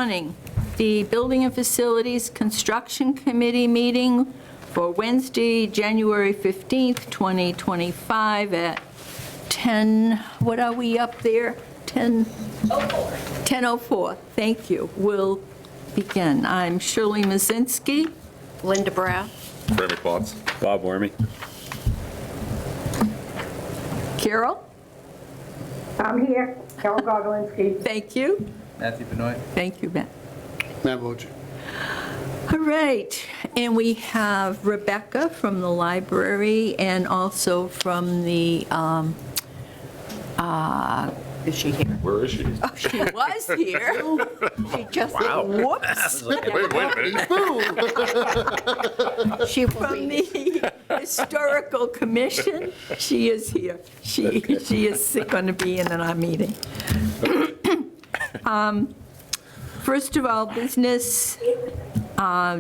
adjourning the Building and Facilities Construction Committee meeting for Wednesday, January 15th, 2025 at 10, what are we up there? 10:04. Thank you. We'll begin. I'm Shirley Mazinski. Linda Brown. Remy Potts. Bob Wormy. Carol? I'm here, Carol Gogolinsky. Thank you. Matthew Benoit. Thank you, Matt. Matt Wojcik. All right, and we have Rebecca from the library and also from the, Is she here? Where is she? oh, she was here. She just, Whoops. Wait a minute. she will From be. the Historical Commission, she is here. She is going to be in our meeting. First of all, business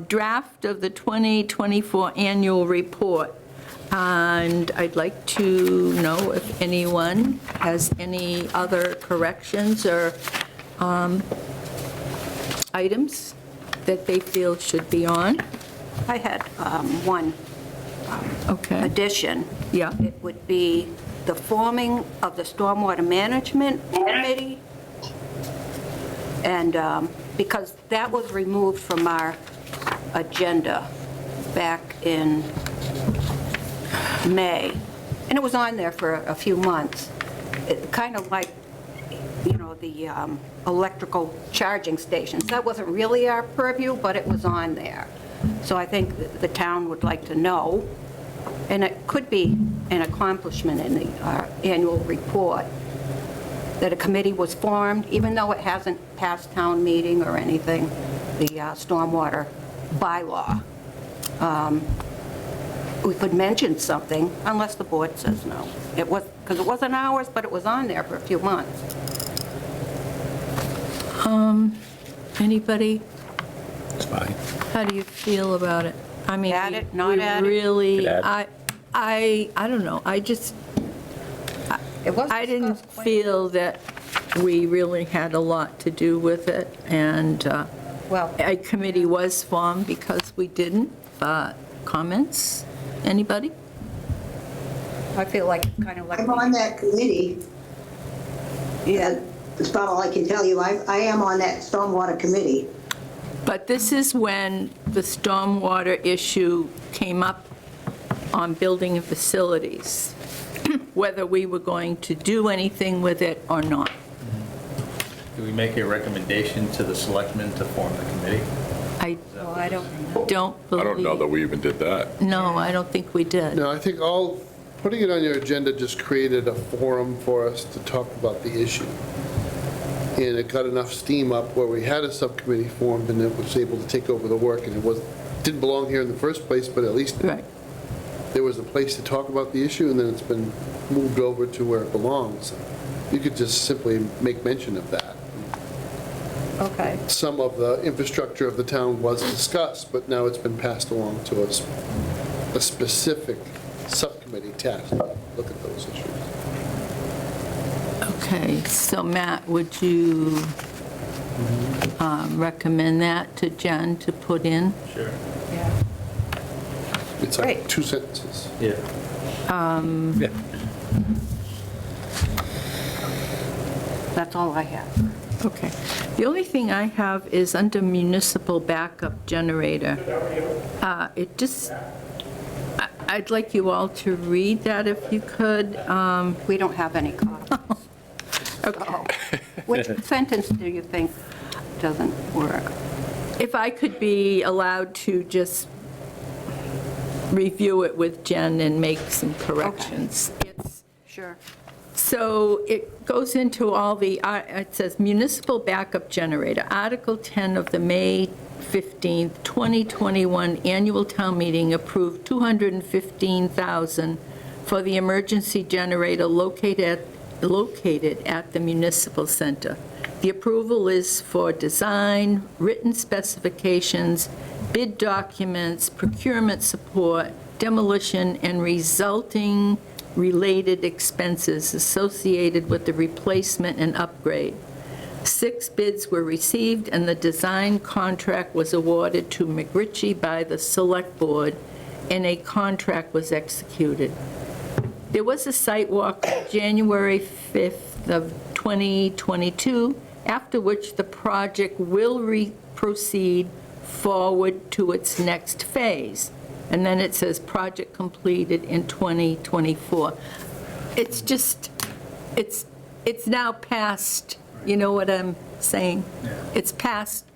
draft of the 2024 annual report. And I'd like to know if anyone has any other corrections or items that they feel should be on. I had one Okay, addition. yeah. It would be the forming of the Stormwater Management Committee. And because that was removed from our agenda back in May, and it was on there for a few months. It kind of like, you know, the electrical charging stations. That wasn't really our purview, but it was on there. So I think the town would like to know, and it could be an accomplishment in the annual report, that a committee was formed, even though it hasn't passed town meeting or anything, the stormwater bylaw. We could mention something, unless the board says no. It was, because it wasn't ours, but it was on there for a few months. Anybody, It's fine. how do you feel about it? I mean, Add it, not we add it? really, Could add. I don't know. I just, It was I didn't discussed quite- feel that we really had a lot to do with it, and Well, a committee was formed because we didn't, but comments? Anybody? I feel like, kind of like. I'm on that committee. Yeah. That's about all I can tell you. I am on that stormwater committee. But this is when the stormwater issue came up on building and facilities, whether we were going to do anything with it or not. Do we make a recommendation to the selectmen to form the committee? I Well, I don't know. don't I believe. don't know that we even did that. No, I don't think we did. No, I think putting it on your agenda just created a forum for us to talk about the issue. And it got enough steam up where we had a subcommittee formed and it was able to take over the work. And didn't belong here in the first place, but at least Right. there was a place to talk about the issue, and then it's been moved over to where it belongs. You could just simply make mention of that. Okay. Some of the infrastructure of the town was discussed, but now it's been passed along to us, a specific subcommittee task to look at those issues. Okay, so Matt, would you recommend that to Jen to put in? Sure. Yeah. It's like Great. 2 sentences. Yeah. Yeah. That's all I have. Okay. The only thing I have is under municipal backup generator. It just, I'd like you all to read that if you could. We don't have any copies. Okay. Which sentence do you think doesn't work? If I could be allowed to just review it with Jen and make some corrections. It's Sure. So it goes into all the, it says municipal backup generator, Article 10 of the May 15th, 2021 annual town meeting approved $215,000 for the emergency generator located at the municipal center. The approval is for design, written specifications, bid documents, procurement support, demolition, and resulting related expenses associated with the replacement and upgrade. 6 bids were received, and the design contract was awarded to McRitchie by the Select Board, and a contract was executed. There was a site walk on January 5th of 2022, after which the project will proceed forward to its next phase. And then it says, project completed in 2024. It's just, it's now past, you know what I'm saying? It's past,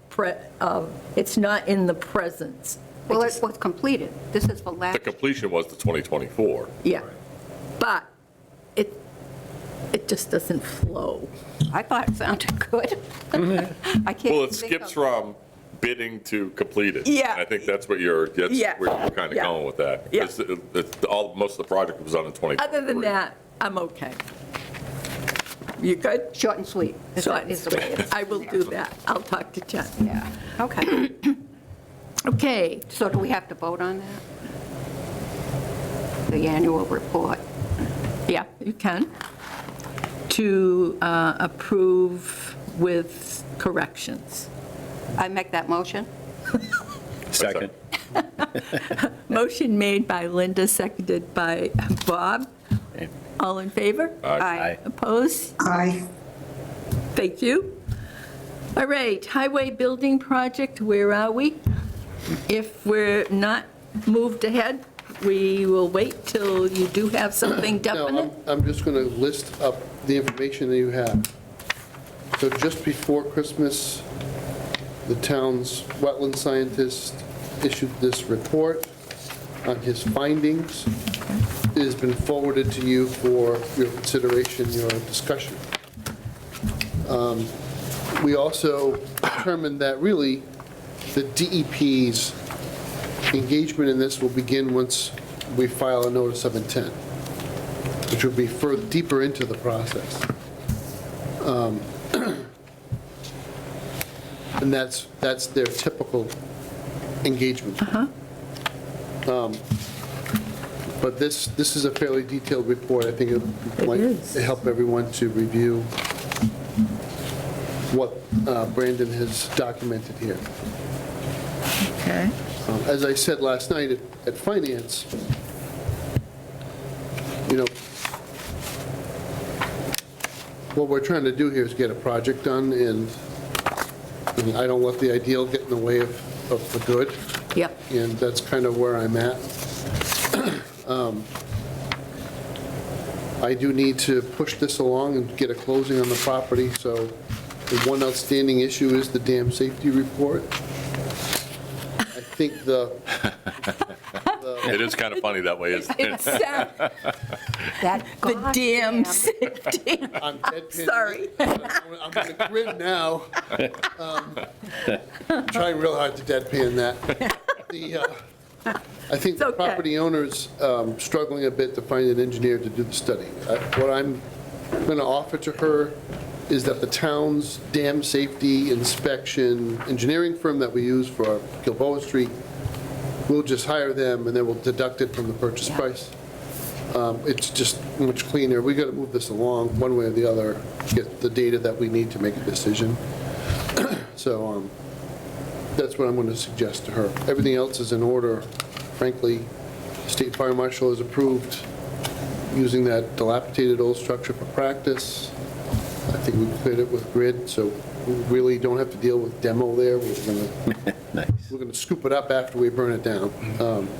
it's not in the present. Well, it was completed. This is for The last, completion was the 2024. Yeah, but it just doesn't flow. I thought it sounded good. I can't Well, it think skips of- from bidding to completed. Yeah. And I think that's what you're kind of Yeah. going with that. Yeah. Most of the project was done in 2023. Other than that, I'm okay. You good? Short and sweet. Short and Is the way it's- I will do that. I'll talk to Jen. Yeah, okay. Okay, So do we have to vote on that? The annual report? yeah, you can. To approve with corrections. I make that motion? Second. Motion made by Linda, seconded by Bob. Okay. All in favor? Aye. Opposed? Aye. Thank you. All right, highway building project, where are we? If we're not moved ahead, we will wait till you do have something No, definite. I'm just going to list up the information that you have. So just before Christmas, the town's wetland scientist issued this report on his findings. It has been forwarded to you for your consideration, your discussion. We also determined that really the DEP's engagement in this will begin once we file a notice of intent, which will be further, deeper into the process. And that's their typical engagement. But this is a fairly detailed report. I think it might is. help everyone to review what Brandon has documented here. Okay. As I said last night at Finance, you know, what we're trying to do here is get a project done, and I don't let the ideal get in the way of the good, Yep. and that's kind of where I'm at. I do need to push this along and get a closing on the property, so the one outstanding issue is the dam safety report. I think It is kind of funny that way, isn't it? It's That the damn goddamn- safety. I'm deadpan. Sorry. I'm going to grin now. I'm trying real hard to deadpan that. I think It's the okay. property owner's struggling a bit to find an engineer to do the study. What I'm going to offer to her is that the town's dam safety inspection engineering firm that we use for Gilboa Street, we'll just hire them, and then we'll deduct it from the purchase price. It's just much cleaner. We got to move this along one way or the other, get the data that we need to make a decision. So that's what I'm going to suggest to her. Everything else is in order. Frankly, State Fire Marshal has approved using that dilapidated old structure for practice. I think we cleared it with grid, so we really don't have to deal with demo there. We're going to scoop it up after we burn it down,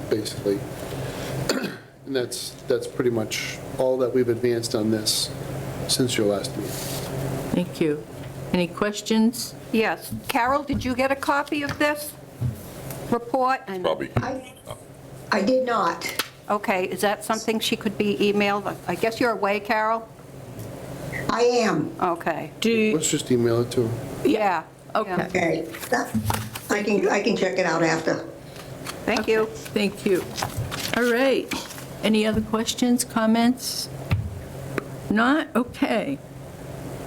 basically. And that's pretty much all that we've advanced on this since your last meeting. Thank you. Any questions? Yes. Carol, did you get a copy of this report? And- Probably. I did not. Okay, is that something she could be emailed? I guess you're away, Carol? I am. Okay. Do you, Let's just email it to her. Yeah. Okay. yeah. Okay. I can check it out after. Thank you. thank you. All right. Any other questions, comments? Not? Okay.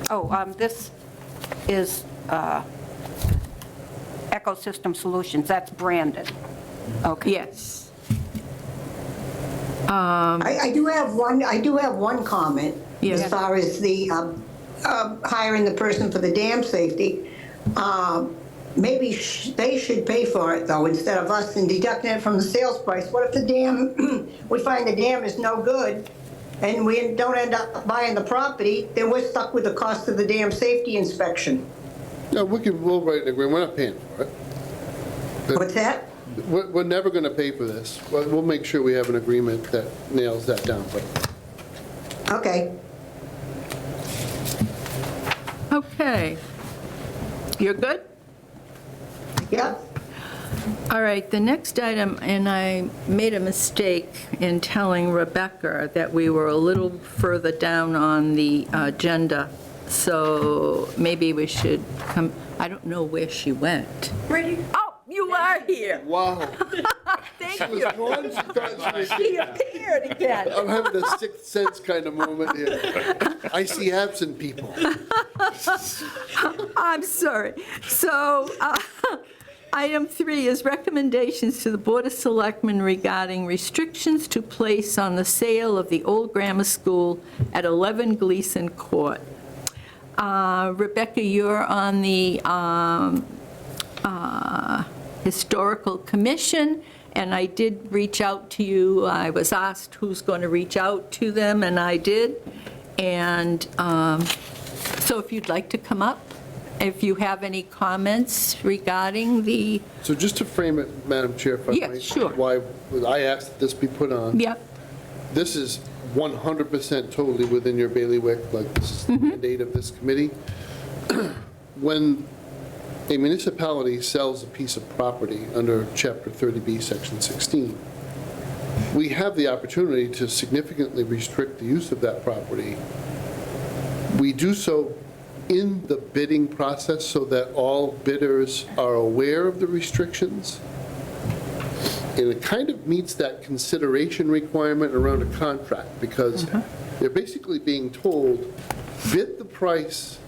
Oh, this is Ecosystem Solutions. That's Brandon. Okay. Yes. I do have one comment. Yes. As far as the hiring the person for the dam safety, maybe they should pay for it, though, instead of us and deducting it from the sales price. What if the dam, we find the dam is no good, and we don't end up buying the property, then we're stuck with the cost of the dam safety inspection. No, we'll write an agreement, we're not paying for it. What's that? We're never going to pay for this. We'll make sure we have an agreement that nails that down, but Okay. Okay. You're good? Yeah. All right, the next item, and I made a mistake in telling Rebecca that we were a little further down on the agenda, so maybe we should come, I don't know where she went. Oh, you are here. wow. Thank She was you. gone, she thought she was She appeared again. I'm having a sixth sense kind of moment here. I see absent people. I'm sorry. So, item 3 is recommendations to the Board of Selectmen regarding restrictions to place on the sale of the old grammar school at 11 Gleason Court. Rebecca, you're on the Historical Commission, and I did reach out to you. I was asked who's going to reach out to them, and I did. And so if you'd like to come up, if you have any comments regarding the, So just to frame it, Madam Chair, if I Yeah, might, sure. why I asked that this be put on. yeah, This is 100% totally within your bailiwick, like this is the mandate of this committee. When a municipality sells a piece of property under Chapter 30B, Section 16, we have the opportunity to significantly restrict the use of that property. We do so in the bidding process so that all bidders are aware of the restrictions. And it kind of meets that consideration requirement around a contract, because they're basically being told, bid the price.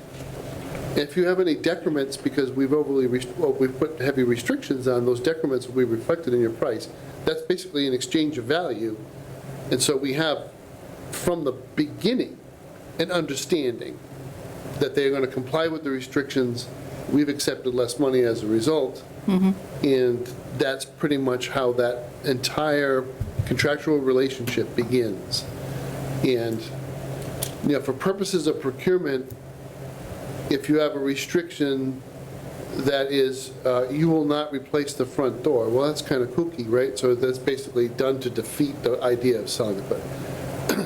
If you have any decrements, because we've put heavy restrictions on, those decrements will be reflected in your price. That's basically an exchange of value. And so we have, from the beginning, an understanding that they're going to comply with the restrictions. We've accepted less money as a result. And that's pretty much how that entire contractual relationship begins. And, you know, for purposes of procurement, if you have a restriction that is, you will not replace the front door, well, that's kind of kooky, right? So that's basically done to defeat the idea of selling it. But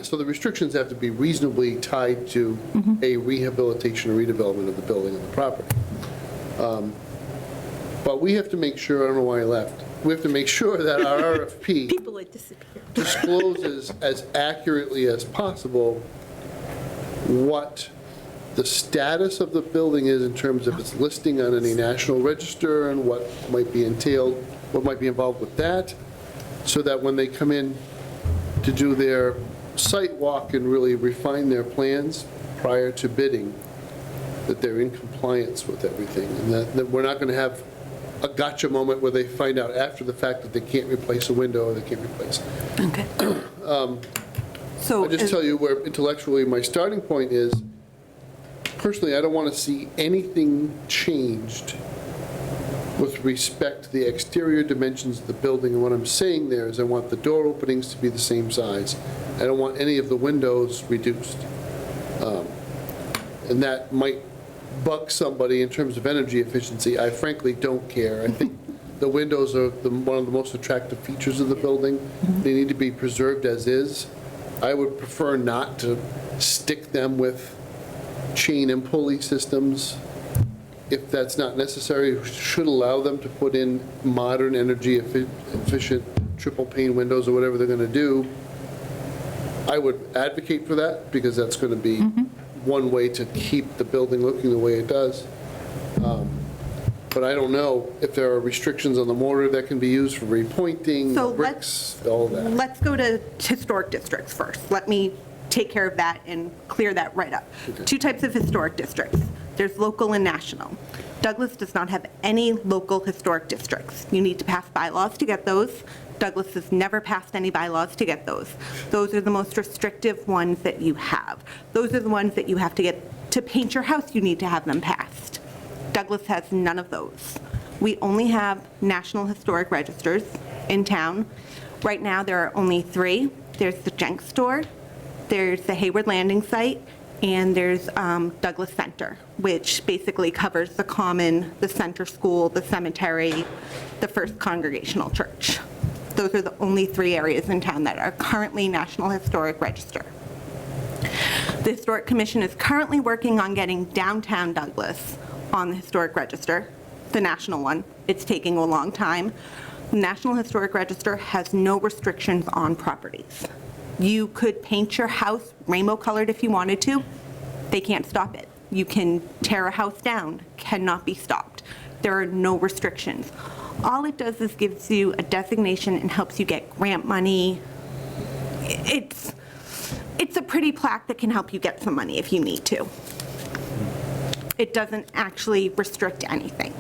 so the restrictions have to be reasonably tied to a rehabilitation or redevelopment of the building and the property. But we have to make sure, I don't know why I left, we have to make sure that our RFP people had disappeared. discloses as accurately as possible what the status of the building is in terms of its listing on any national register and what might be entailed, what might be involved with that, so that when they come in to do their site walk and really refine their plans prior to bidding, that they're in compliance with everything, and that we're not going to have a gotcha moment where they find out after the fact that they can't replace a window or they can't replace. Okay. So, I'll just tell you where intellectually my starting point is, personally, I don't want to see anything changed with respect to the exterior dimensions of the building. And what I'm saying there is I want the door openings to be the same size. I don't want any of the windows reduced. And that might bug somebody in terms of energy efficiency. I frankly don't care. I think the windows are one of the most attractive features of the building. They need to be preserved as is. I would prefer not to stick them with chain and pulley systems. If that's not necessary, we should allow them to put in modern energy efficient triple pane windows or whatever they're going to do. I would advocate for that because that's going to be one way to keep the building looking the way it does. But I don't know if there are restrictions on the mortar that can be used for repointing, So bricks, all that. let's go to historic districts first. Let me take care of that and clear that right up. Two types of historic districts. There's local and national. Douglas does not have any local historic districts. You need to pass bylaws to get those. Douglas has never passed any bylaws to get those. Those are the most restrictive ones that you have. Those are the ones that you have to get To paint your house, you need to have them passed. Douglas has none of those. We only have National Historic Registers in town. Right now, there are only 3. There's the Jenks store, there's the Hayward Landing site, and there's Douglas Center, which basically covers the common, the center school, the cemetery, the First Congregational Church. Those are the only 3 areas in town that are currently National Historic Register. The Historic Commission is currently working on getting downtown Douglas on the Historic Register, the national one. It's taking a long time. The National Historic Register has no restrictions on properties. You could paint your house rainbow colored if you wanted to. They can't stop it. You can tear a house down, cannot be stopped. There are no restrictions. All it does is gives you a designation and helps you get grant money. It's a pretty plaque that can help you get some money if you need to. It doesn't actually restrict anything.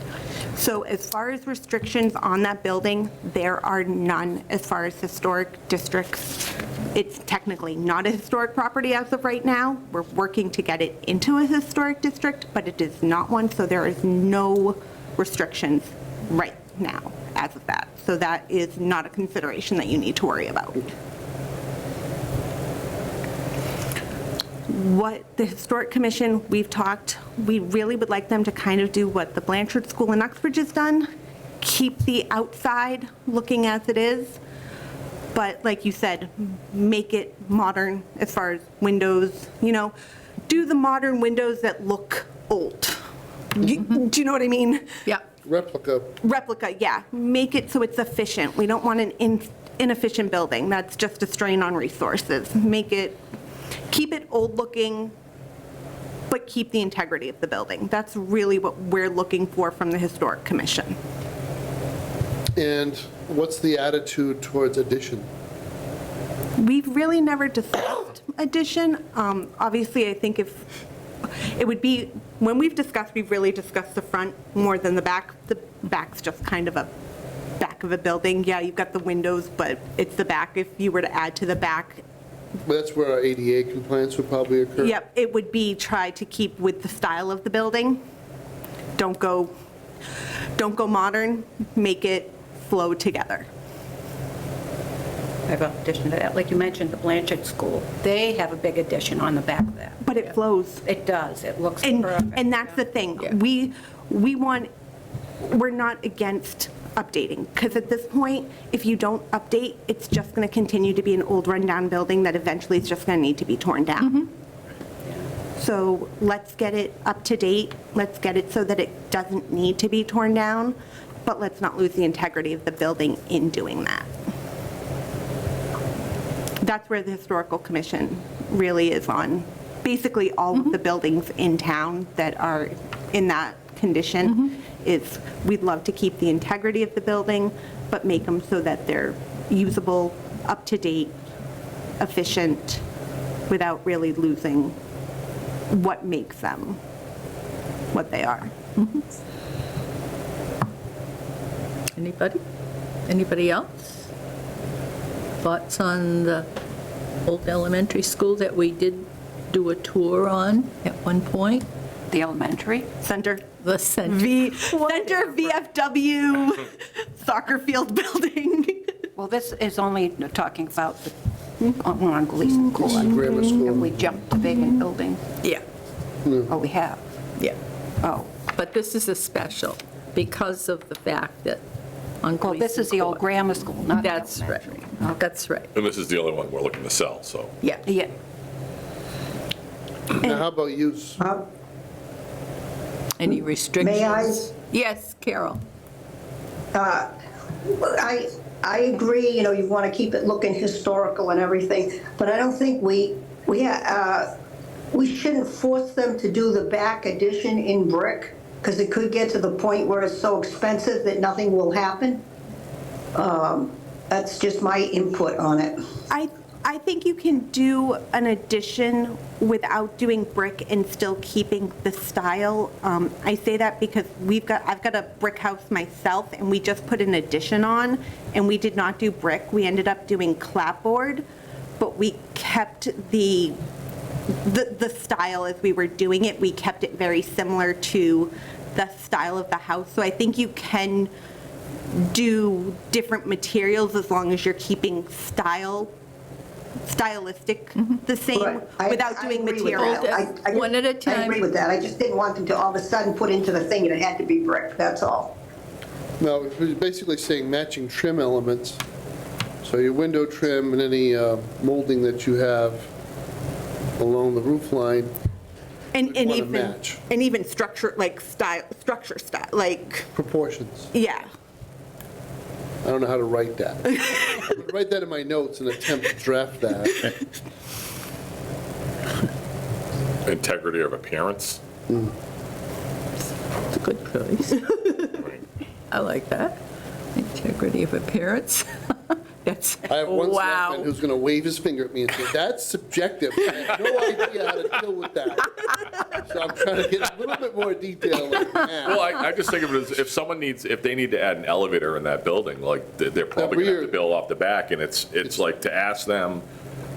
So as far as restrictions on that building, there are none as far as historic districts. It's technically not a historic property as of right now. We're working to get it into a historic district, but it is not one, so there is no restrictions right now as of that. So that is not a consideration that you need to worry about. What the Historic Commission, we've talked, we really would like them to kind of do what the Blanchard School in Uxbridge has done, keep the outside looking as it is, but like you said, make it modern as far as windows, do the modern windows that look old. Do you know what I mean? Yeah. Replica, yeah. Make it so it's efficient. We don't want an inefficient building. That's just a strain on resources. Keep it old-looking, but keep the integrity of the building. That's really what we're looking for from the Historic Commission. And what's the attitude towards addition? We've really never discussed addition. Obviously, I think if it would be, when we've really discussed the front more than the back. The back's just kind of a back of a building. Yeah, you've got the windows, but it's the back. If you were to add to the back, That's where our ADA compliance would probably occur? yep, it would be try to keep with the style of the building. Don't go modern, make it flow together. I have an addition to that. Like you mentioned, the Blanchard School, they have a big addition on the back of that. But it flows. It does. It looks And perfect. that's the thing. Yeah. We're not against updating, because at this point, if you don't update, it's just going to continue to be an old rundown building that eventually is just going to need to be torn down. So let's get it up to date. Let's get it so that it doesn't need to be torn down, but let's not lose the integrity of the building in doing that. That's where the Historical Commission really is on. Basically, all of the buildings in town that are in that condition is, we'd love to keep the integrity of the building, but make them so that they're usable, up-to-date, efficient, without really losing what makes them what they are. Anybody else? Thoughts on the old elementary school that we did do a tour on at one point? The elementary? Center The center. Center VFW soccer field building. Well, this is only talking about the one on Gleason Court. Grammar school. Have we jumped to vacant building? Yeah, Oh, we have? yeah. Oh. But this is a special because of the fact that on Well, this is the old Gleason grammar school, not Court. the That's right. elementary. That's right. And this is the only one we're looking to sell, so. Yeah. Yeah. Now, how about use? Any restrictions? May I? Yes, Carol. I agree, you want to keep it looking historical and everything, but I don't think we shouldn't force them to do the back addition in brick, because it could get to the point where it's so expensive that nothing will happen. That's just my input on it. I think you can do an addition without doing brick and still keeping the style. I say that because I've got a brick house myself, and we just put an addition on, and we did not do brick. We ended up doing clapboard, but we kept the the style as we were doing it, we kept it very similar to the style of the house. So I think you can do different materials as long as you're keeping stylistic the same Right. I without doing agree with material. that. I One at a I time. agree with that. I just didn't want them to all of a sudden put into the thing and it had to be brick, that's all. No, it was basically saying matching trim elements. So your window trim and any molding that you have along the roof line, And would wanna even, match. and even structure, like structure style, like, proportions. yeah. I don't know how to write that. I'm gonna write that in my notes and attempt to draft that. Integrity of appearance. It's a good choice. I like that. Integrity of appearance. That's, I have one wow. selectman who's going to wave his finger at me and say, that's subjective. I have no idea how to deal with that. So I'm trying to get a little bit more detail like that. Well, I just think of it as if they need to add an elevator in that building, like, they're probably going to have to rear- build off the back, and it's like to ask them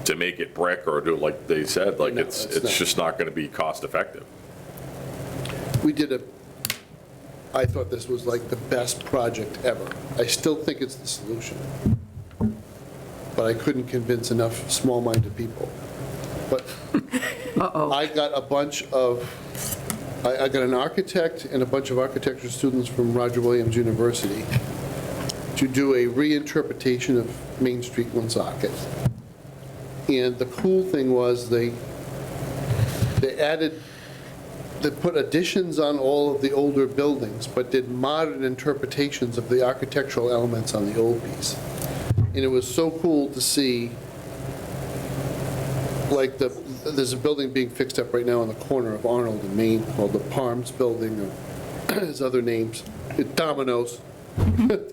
to make it brick or do, like they said, like, No, it's it's not. just not going to be cost effective. We did I thought this was like the best project ever. I still think it's the solution. But I couldn't convince enough small-minded people. But I got a bunch of, I got an architect and a bunch of architecture students from Roger Williams University to do a reinterpretation of Main Street, Woonsocket. And the cool thing was they put additions on all of the older buildings, but did modern interpretations of the architectural elements on the old piece. And it was so cool to see, like, there's a building being fixed up right now on the corner of Arnold and Main called the Palms Building, or his other names, Domino's.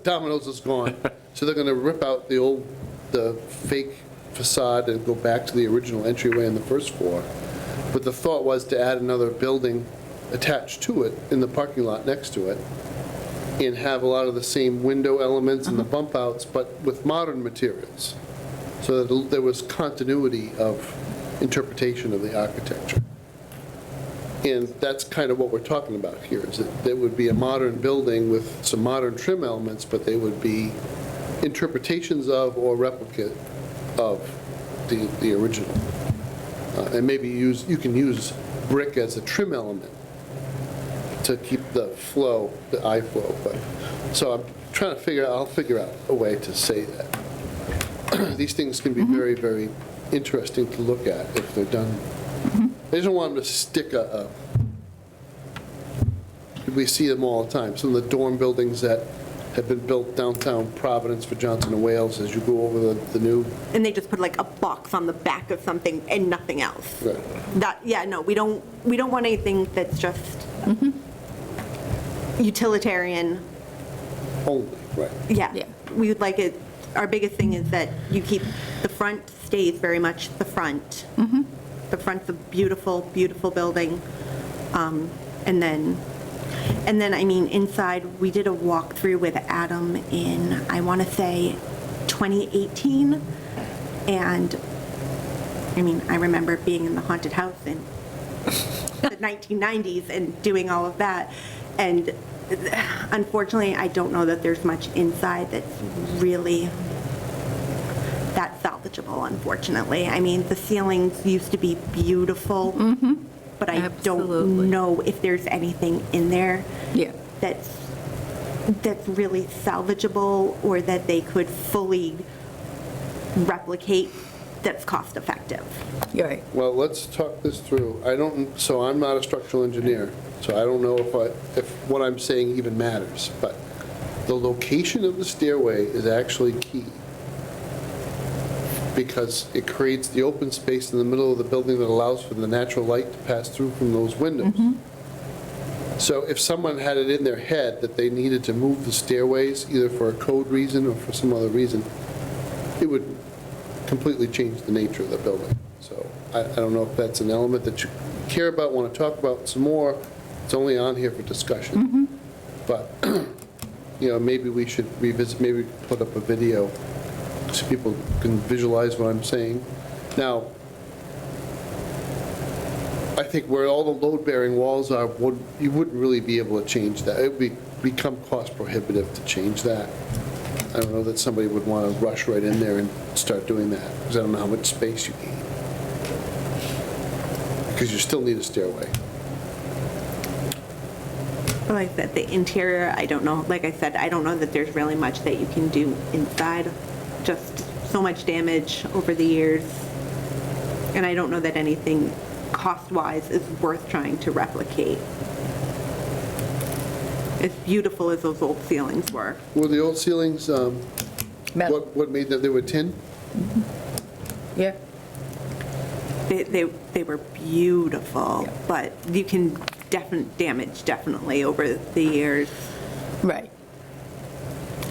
Domino's is gone. So they're going to rip out the fake facade and go back to the original entryway on the first floor. But the thought was to add another building attached to it in the parking lot next to it and have a lot of the same window elements and the bump outs, but with modern materials. So that there was continuity of interpretation of the architecture. And that's kind of what we're talking about here, is that there would be a modern building with some modern trim elements, but they would be interpretations of or replicate of the original. And maybe you can use brick as a trim element to keep the flow, the eye flow. But so I'm trying to I'll figure out a way to say that. These things can be very, very interesting to look at if they're done. I just don't want them to stick we see them all the time. Some of the dorm buildings that have been built downtown Providence for Johnson & Wales, as you go over the new. And they just put like a box on the back of something and nothing else. Right. That, yeah, no, we don't want anything that's just utilitarian. Only, right. Yeah. Yeah. We would like it, our biggest thing is that you keep, the front stays very much the front. The front's a beautiful, beautiful building. And then, I mean, inside, we did a walkthrough with Adam in, I want to say, 2018. And, I mean, I remember being in the haunted house in the 1990s and doing all of that. And unfortunately, I don't know that there's much inside that's really that salvageable, unfortunately. I mean, the ceilings used to be beautiful, but I Absolutely. don't know if there's anything in there Yeah. that's really salvageable or that they could fully replicate that's cost effective. You're right. Well, let's talk this through. So I'm not a structural engineer, so I don't know if what I'm saying even matters, but the location of the stairway is actually key, because it creates the open space in the middle of the building that allows for the natural light to pass through from those windows. So if someone had it in their head that they needed to move the stairways, either for a code reason or for some other reason, it would completely change the nature of the building. So I don't know if that's an element that you care about, want to talk about some more. It's only on here for discussion. But, maybe we should revisit, maybe we could put up a video so people can visualize what I'm saying. Now, I think where all the load-bearing walls are, you wouldn't really be able to change that. It would become cost prohibitive to change that. I don't know that somebody would want to rush right in there and start doing that, because I don't know how much space you need. Because you still need a stairway. Like I said, the interior, I don't know, like I said, I don't know that there's really much that you can do inside. Just so much damage over the years. And I don't know that anything cost-wise is worth trying to replicate. As beautiful as those old ceilings were. Were the old ceilings, Metal. what made them, they were tin? Yeah. They were beautiful, Yeah. but you can damage definitely over the years. Right.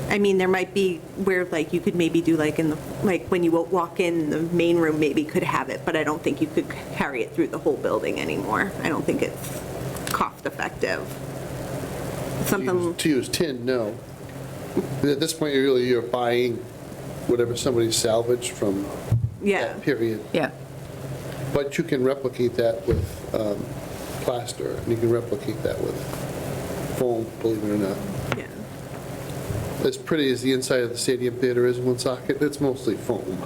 I mean, there might be where like you could maybe do like in the, like when you walk in, the main room maybe could have it, but I don't think you could carry it through the whole building anymore. I don't think it's cost effective. Something, To use tin, no. But at this point, you're buying whatever somebody salvaged from yeah. that period. Yeah. But you can replicate that with plaster, and you can replicate that with foam, believe it or not. Yeah. As pretty as the inside of the Stadium Theater is in Woonsocket, it's mostly foam.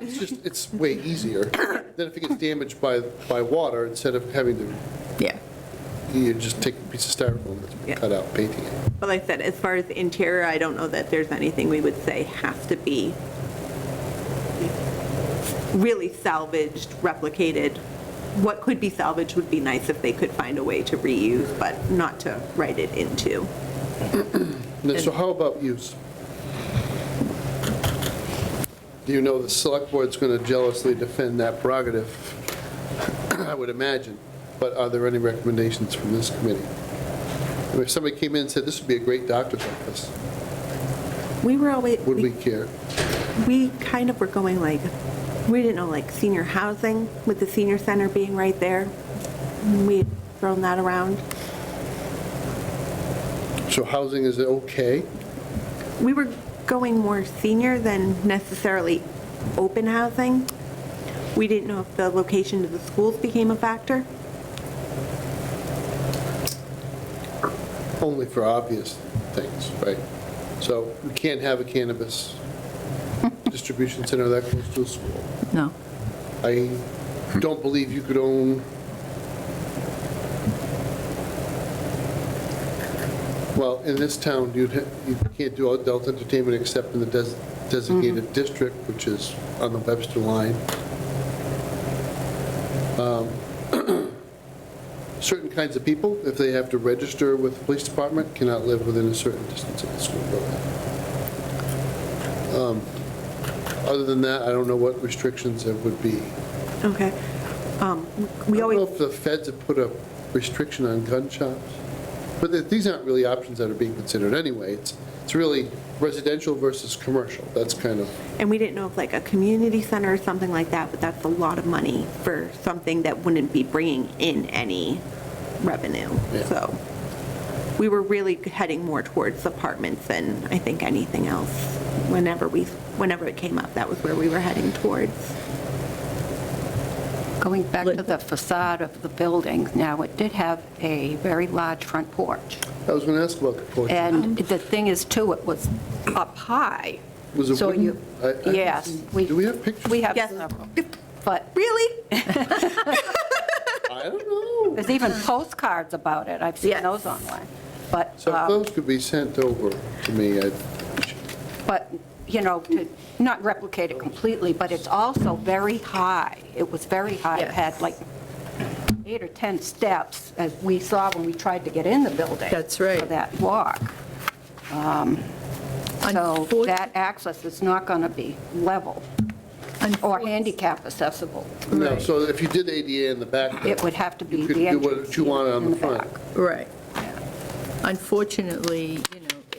It's way easier than if it gets damaged by water, instead of having to, Yeah. you just take a piece of styrofoam that's Yeah. cut out, painting it. But like I said, as far as the interior, I don't know that there's anything we would say has to be really salvaged, replicated. What could be salvaged would be nice if they could find a way to reuse, but not to write it into. So how about use? Do you know the select board's going to jealously defend that prerogative? I would imagine. But are there any recommendations from this committee? If somebody came in and said, this would be a great doctor's office, We were always, would we care? we kind of were going like, we didn't know, like senior housing with the senior center being right there. We had thrown that around. So housing is okay? We were going more senior than necessarily open housing. We didn't know if the location of the schools became a factor. Only for obvious things, right? So we can't have a cannabis distribution center that close to a school. No. I don't believe you could own, well, in this town, you can't do adult entertainment except in the designated district, which is on the Webster line. Certain kinds of people, if they have to register with the police department, cannot live within a certain distance of the school building. Other than that, I don't know what restrictions there would be. Okay. We I don't know always, if the feds have put a restriction on gun shops, but these aren't really options that are being considered anyway. It's really residential versus commercial. That's kind of, and we didn't know if like a community center or something like that, but that's a lot of money for something that wouldn't be bringing in any revenue. Yeah. So we were really heading more towards apartments than I think anything else. Whenever it came up, that was where we were heading towards. Going back to the facade of the building, now, it did have a very large front porch. I was going to ask about the porch. And the thing is, too, it was up high. Was it So wooden? you- I haven't Yes. seen- Do we have pictures? We have Yes. several. But Really? I don't know. there's even postcards about it. I've seen Yes. those online. But, So if those could be sent over to me, you know, to not replicate it completely, but it's also very high. It was very high. It Yes. had like 8 or 10 steps, as we saw when we tried to get in the building. That's right. For that walk. So that access is not going to be level or handicap accessible. no, so if you did ADA in the back, It would have to be you could the do entrance what you wanted on in the front. back. Right. Unfortunately,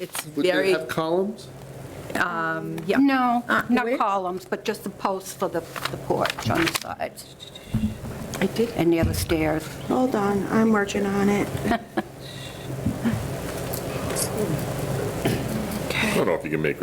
it's Would they very, have columns? yeah. No, not where? columns, but just the posts for the porch on the sides I did. and near the stairs. Hold on, I'm working on it. I don't know, if you can make,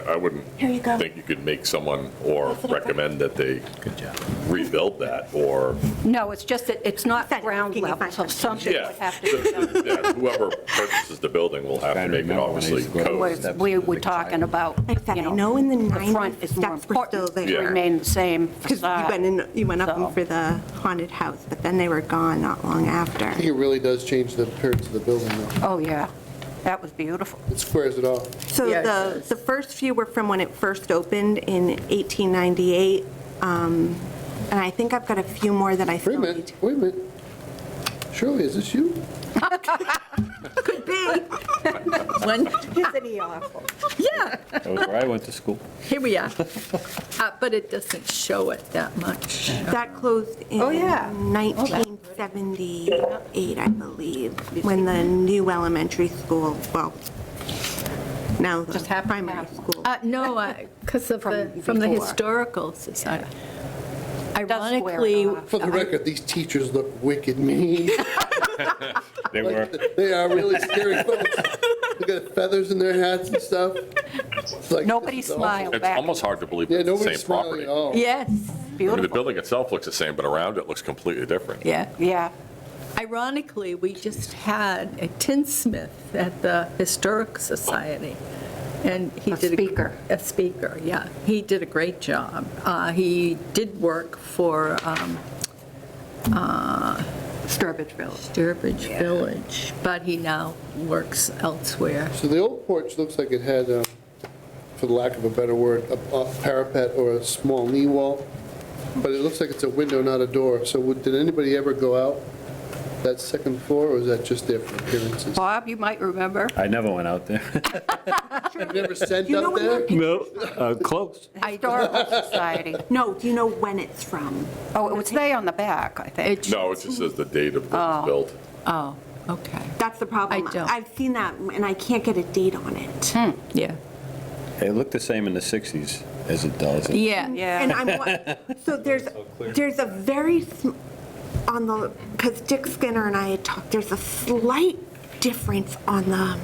I wouldn't Here you go. think you could make someone or recommend that they Good job. rebuild that, or, No, it's just that it's not Can you ground find level, so that? something yeah. would have to be done. Yeah, whoever purchases the building will have to Trying to make it remember when I obviously used to go to code. We were talking about, Like I said, you I know in the 90s front is more steps were still important to there. remain the same Because facade. you went up them So- for the haunted house, but then they were gone not long after. I think it really does change the appearance of the building, though. Oh, yeah, that was beautiful. It squares it off. So Yeah, it does. the first few were from when it first opened in 1898, and I think I've got a few more that I Wait a still need. minute, wait a minute. Shirley, is this you? Could be. When, Isn't he awful? yeah, That was where I went to school. here we are. But it doesn't show it that much. That closed in Oh, yeah. 1978, I believe, when the new elementary school, well, now the Just happened to primary happen. school. No, because of From from the before. Historical Society. Does square it Ironically, off. For the record, these teachers look wicked mean. They were, They are really scary folks. They got feathers in their hats and stuff. It's like, Nobody this is awful. smiled It's back. almost hard to believe Yeah, it's the nobody's same smiling property. at all. yes, I mean, the Beautiful. building itself looks the same, but around it looks completely different. yeah. Yeah. Ironically, we just had a tinsmith at the Historic Society, and he A did speaker. A speaker, yeah. He did a great job. He did work for Sturbridge Village. Sturbridge Village, but he now works elsewhere. So the old porch looks like it had, for the lack of a better word, a parapet or a small knee wall, but it looks like it's a window, not a door. So did anybody ever go out that second floor, or was that just there for appearances? Bob, you might remember. I never went out there. You've never sent You know up when there? No, close. Historical Society. No, do you know when it's from? Oh, it was there on the back, I think. It- No, it just says the date of when it was built. Oh, okay, That's the problem. I don't. I've seen that, and I can't get a date on it. yeah. It looked the same in the 60s as it does. Yeah, Yeah. And so there's a very, on the, because Dick Skinner and I had talked, there's a slight difference on the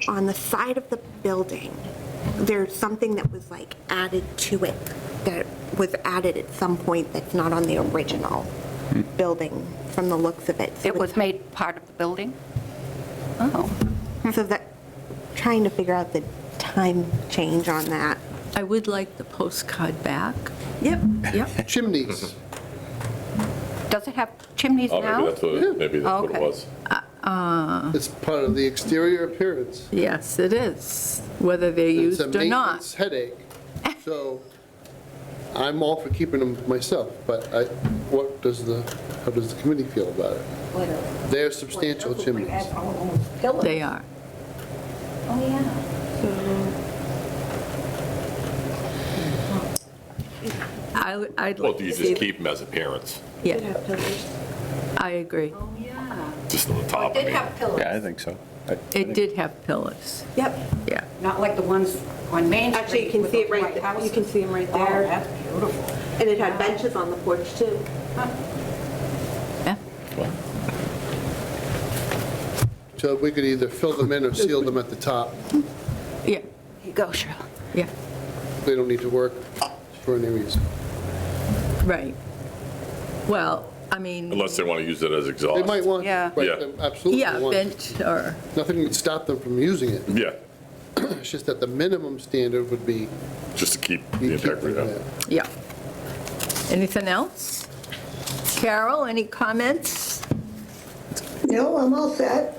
on the side of the building. There's something that was like added to it, that was added at some point that's not on the original building from the looks of it. So It was made part of the building? Oh. So that, trying to figure out the time change on that. I would like the postcard back. Yep, yep. Chimneys. Does it have chimneys Oh, maybe now? that's what, maybe that's what it Okay. was. It's part of the exterior appearance. Yes, it is, whether they're It's used a or not. maintenance headache. So I'm all for keeping them myself, but how does the committee feel about it? They're substantial chimneys. They are. Oh, yeah. I'd Well, like do you to see. just keep them as appearance, Yeah, I agree. Oh, yeah. just on the top? I It did mean. have pillars, Yeah, I think so. It did have pillars, Yep. yeah. not like the ones on Main Street. Actually, you can with see it those right white there. houses. You can see them right Oh, there. that's beautiful. And it had benches on the porch, too. Yeah. So we could either fill them in or seal them at the top. Yeah, Here you go, Shirley. yeah, They don't need to work for any reason. right. Well, I mean, Unless they want to use it as exhaust. They might want, Yeah. right, Yeah. they absolutely yeah, want. bench or, Nothing would stop them from using it. Yeah, It's just that the minimum standard would be just to keep the you keep integrity them of there. it. yeah. Anything else? Carol, any comments? No, I'm all set.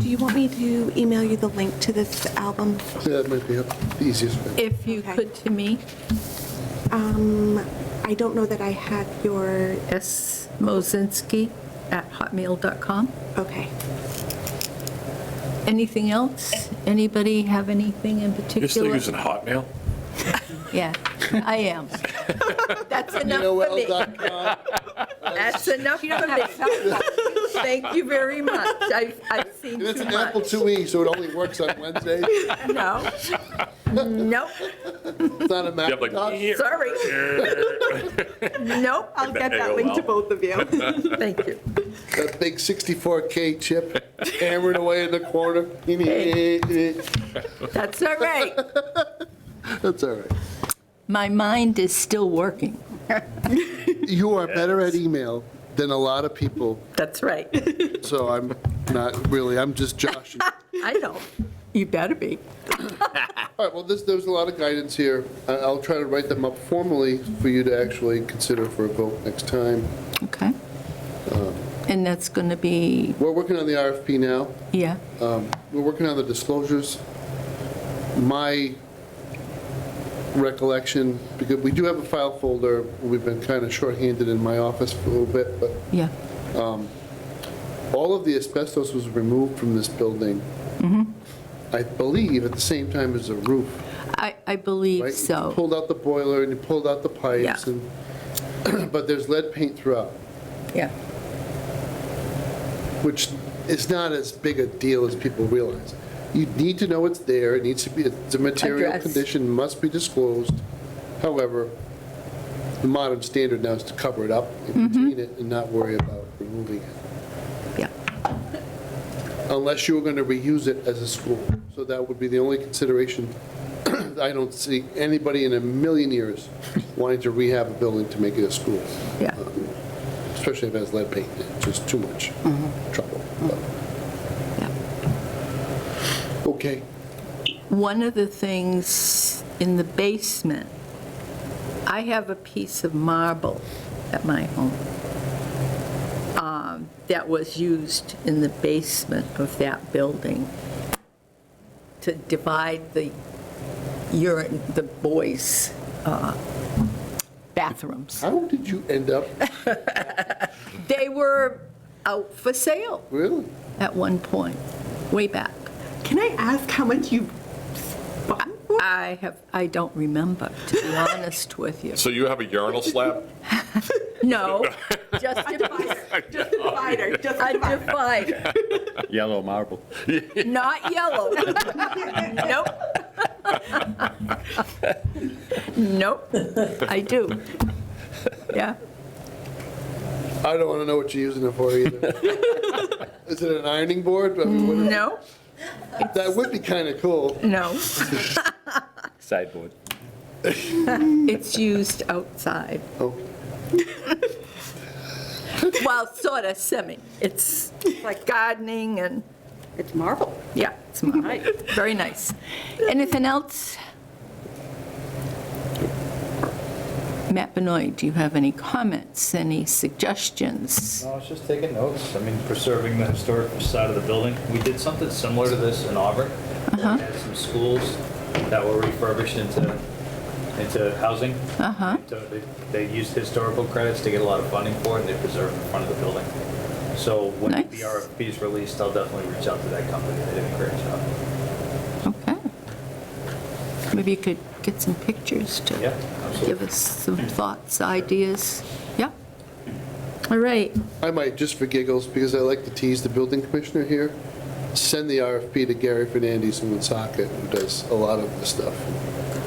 Do you want me to email you the link to this album? Yeah, that might be the easiest way. If you Okay. could to me, I don't know that I have your, smozinski@hotmail.com. okay. Anything else? Anybody have anything in particular? You're still using Hotmail? Yeah, I am. That's enough for me. AOL.com. That's enough for me. Thank you very much. I've seen And it's too an Apple much. IIe, so it only works on Wednesdays. No. Nope, It's not a You have like, Macintosh. sorry. Nope, I'll get that link to AOL. both of you. thank you. That big 64K chip hammering away in the corner. That's all right. That's all right. My mind is still working. You are better at email than a lot of people, That's right. so I'm not really, I'm just joshing. I know. You better be. All right, well, there's a lot of guidance here. I'll try to write them up formally for you to actually consider for a vote next time. Okay. And that's going to be, We're working on the RFP now. yeah, We're working on the disclosures. My recollection, because we do have a file folder, we've been kind of shorthanded in my office for a little bit, but yeah. all of the asbestos was removed from this building, I believe, at the same time as the roof, I believe right? You so. pulled out the boiler and you pulled out the pipes, Yeah. and but there's lead paint throughout, Yeah. which is not as big a deal as people realize. You need to know it's there, it needs to be, it's a material Address. condition, must be disclosed. However, the modern standard now is to cover it up and contain it and not worry about removing it, Yeah. unless you were going to reuse it as a school. So that would be the only consideration. I don't see anybody in a million years wanting to rehab a building to make it a school, Yeah. especially if it has lead paint in it, just too much trouble. But- Yeah. Okay. One of the things in the basement, I have a piece of marble at my home that was used in the basement of that building to divide the boys' bathrooms. How did you end up, They were out for sale really? at one point, way back. Can I ask how much you bought them for? I don't remember, to be honest with you. so you have a urinal slab? No, just a Just a divider, just a a divider. divider, Yellow marble. not yellow. Nope. Nope, I do. Yeah, I don't want to know what you're using it for either. Is it an ironing board? I mean, what- no, That would be kind of cool. no. Sideboard. It's used outside. Oh, Well, sort of semi. It's like gardening and, It's marble. yeah, it's very nice. Anything else? Matt Benoit, do you have any comments, any suggestions? No, I was just taking notes. I mean, preserving the historic facade of the building. We did something similar to this in Auburn. We had some schools that were refurbished into housing. Uh-huh. So they used historical credits to get a lot of funding for it, and they preserved the front of the building. So when Nice. the RFP is released, I'll definitely reach out to that company. They did a great job. Okay. Maybe you could get some pictures to Yeah, absolutely. give us some thoughts, ideas. Yeah. All right. I might, just for giggles, because I like to tease the building commissioner here, send the RFP to Gary Fernandez in Woonsocket, who does a lot of this stuff.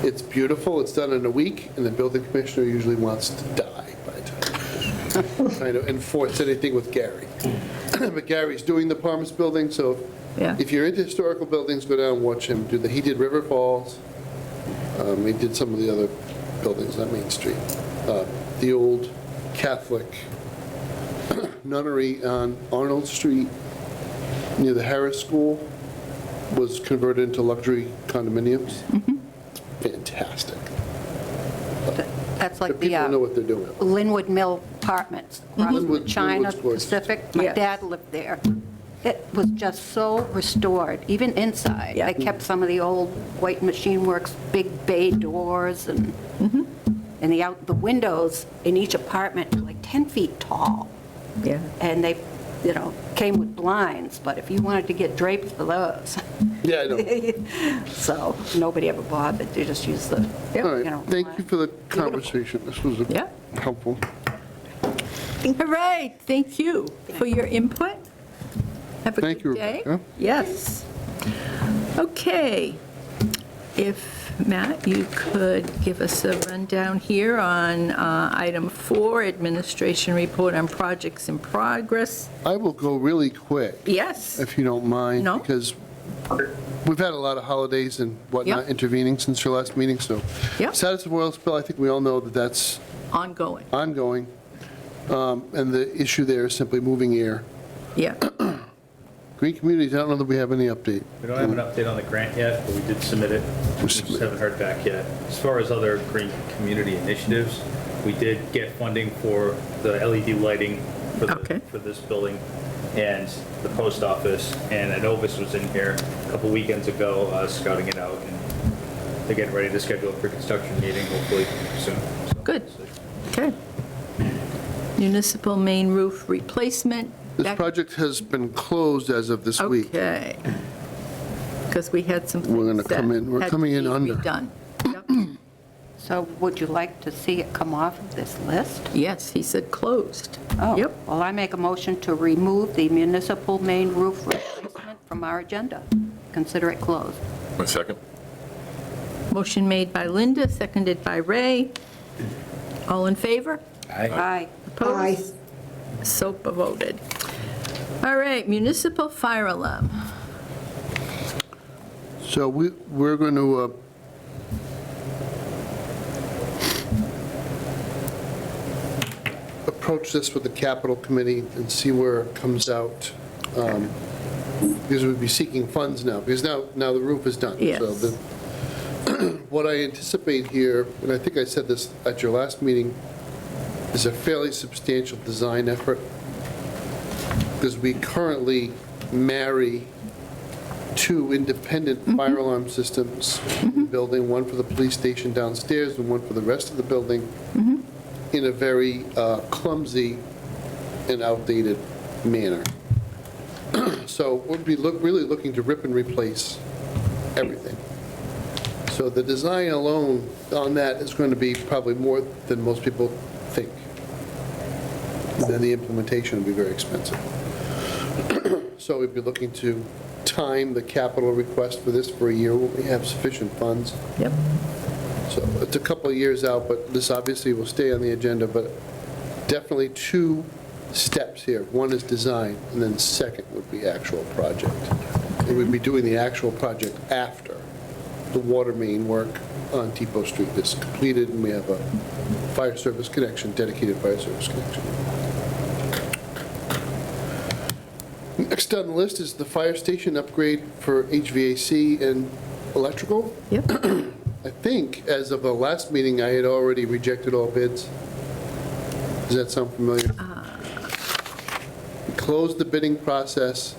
It's beautiful, it's done in a week, and the building commissioner usually wants to die by the time. Trying to enforce anything with Gary. But Gary's doing the Palmer's building, so Yeah. if you're into historical buildings, go down and watch him do that. He did River Falls, he did some of the other buildings on Main Street. The old Catholic nunnery on Arnold Street near the Harris School was converted into luxury condominiums. Fantastic. That's The like the people know what they're doing. Linwood Mill Apartments, across Linwood- from China Linwood's gorgeous. Pacific. My Yes. dad lived there. It was just so restored, even inside. Yeah. They kept some of the old White Machine Works, big bay doors, and the windows in each apartment were like 10 feet tall. Yeah. And they, came with blinds, but if you wanted to get drapes for those, Yeah, I know. so nobody ever bothered. They just used the, All right, thank you for the Beautiful. conversation. This was Yeah. helpful. All right, thank you for your input. Have a Thank you, good day. Rebecca. Yes. Okay, if, Matt, you could give us a rundown here on item 4, administration report on projects in progress. I will go really quick, Yes, if you don't mind. No. Because we've had a lot of holidays and whatnot Yep. intervening since your last meeting, so. Yep. Status of oil spill, I think we all know that that's ongoing, ongoing. And the issue there is simply moving air. yeah. Green Communities, I don't know that we have any update. We don't have an update on the grant yet, but we did submit it. We just haven't heard back yet. As far as other green community initiatives, we did get funding for the LED lighting Okay. for this building and the post office. And Inovis was in here a couple weekends ago scouting it out. And they're getting ready to schedule a pre-construction meeting hopefully soon. So, Good. Okay. Municipal main roof replacement. This That- project has been closed as of this week. Okay. Because we had some We're gonna things that come in- we're had coming to in be under. redone. Yep. So would you like to see it come off of this list? Yes, he said closed. Oh, Yep. well, I make a motion to remove the municipal main roof replacement from our agenda. Consider it closed. A second? Motion made by Linda, seconded by Ray. All in favor? Aye. Opposed? So voted. All right, municipal fire alarm. So we're going to approach this with the capital committee and see where it comes out. Because we'd be seeking funds now, because now the roof is done. Yes. So what I anticipate here, and I think I said this at your last meeting, is a fairly substantial design effort. Because we currently marry two independent fire alarm systems in the building, one for the police station downstairs and one for the rest of the building, in a very clumsy and outdated manner. So we'll be really looking to rip and replace everything. So the design alone on that is going to be probably more than most people think. And then the implementation will be very expensive. So we'd be looking to time the capital request for this for a year when we have sufficient funds. Yep. So it's a couple of years out, but this obviously will stay on the agenda, but definitely two steps here. One is design, and then second would be actual project. And we'd be doing the actual project after the water main work on Depot Street is completed, and we have a fire service connection, dedicated fire service connection. Next on the list is the fire station upgrade for HVAC and electrical. Yep. I think, as of the last meeting, I had already rejected all bids. Does that sound familiar? We closed the bidding process.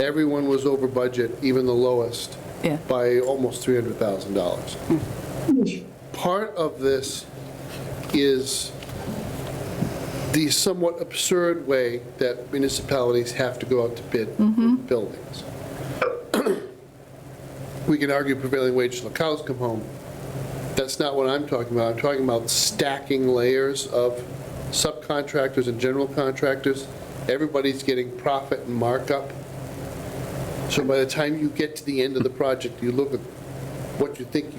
Everyone was over budget, even the lowest, Yeah. by almost $300,000. Part of this is the somewhat absurd way that municipalities have to go out to bid for buildings. We can argue prevailing wage till the cows come home. That's not what I'm talking about. I'm talking about stacking layers of subcontractors and general contractors. Everybody's getting profit and markup. So by the time you get to the end of the project, you look at what you think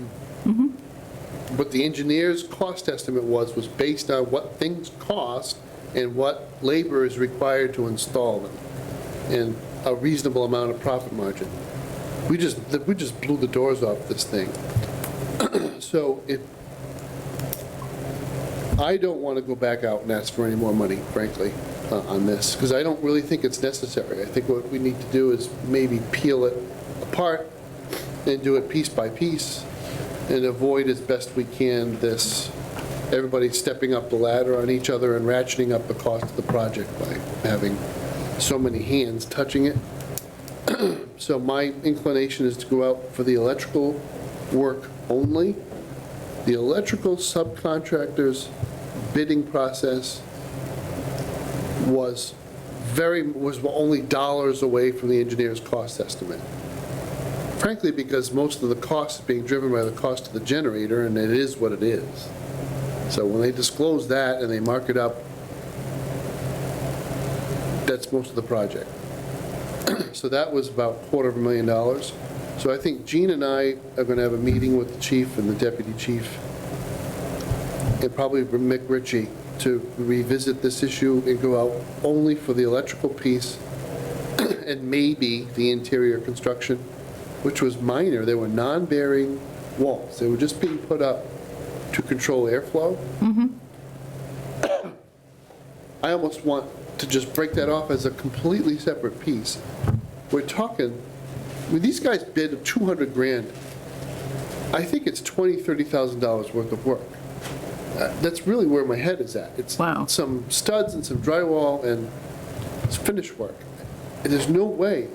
what the engineer's cost estimate was based on what things cost and what labor is required to install them, and a reasonable amount of profit margin. We just blew the doors off this thing. So I don't want to go back out and ask for any more money, frankly, on this, because I don't really think it's necessary. I think what we need to do is maybe peel it apart and do it piece by piece and avoid as best we can this, everybody stepping up the ladder on each other and ratcheting up the cost of the project by having so many hands touching it. So my inclination is to go out for the electrical work only. The electrical subcontractors bidding process was only dollars away from the engineer's cost estimate. Frankly, because most of the cost is being driven by the cost of the generator, and it is what it is. So when they disclose that and they mark it up That's most of the project. So that was about $250,000. So I think Gene and I are going to have a meeting with the chief and the deputy chief, and probably Mick Ritchie, to revisit this issue and go out only for the electrical piece and maybe the interior construction, which was minor. They were non-bearing walls. They were just being put up to control airflow. I almost want to just break that off as a completely separate piece. We're talking, I mean, these guys bid $200,000. I think it's $20,000, $30,000 worth of work. That's really where my head is at. It's Wow. some studs and some drywall and it's finished work. And there's no way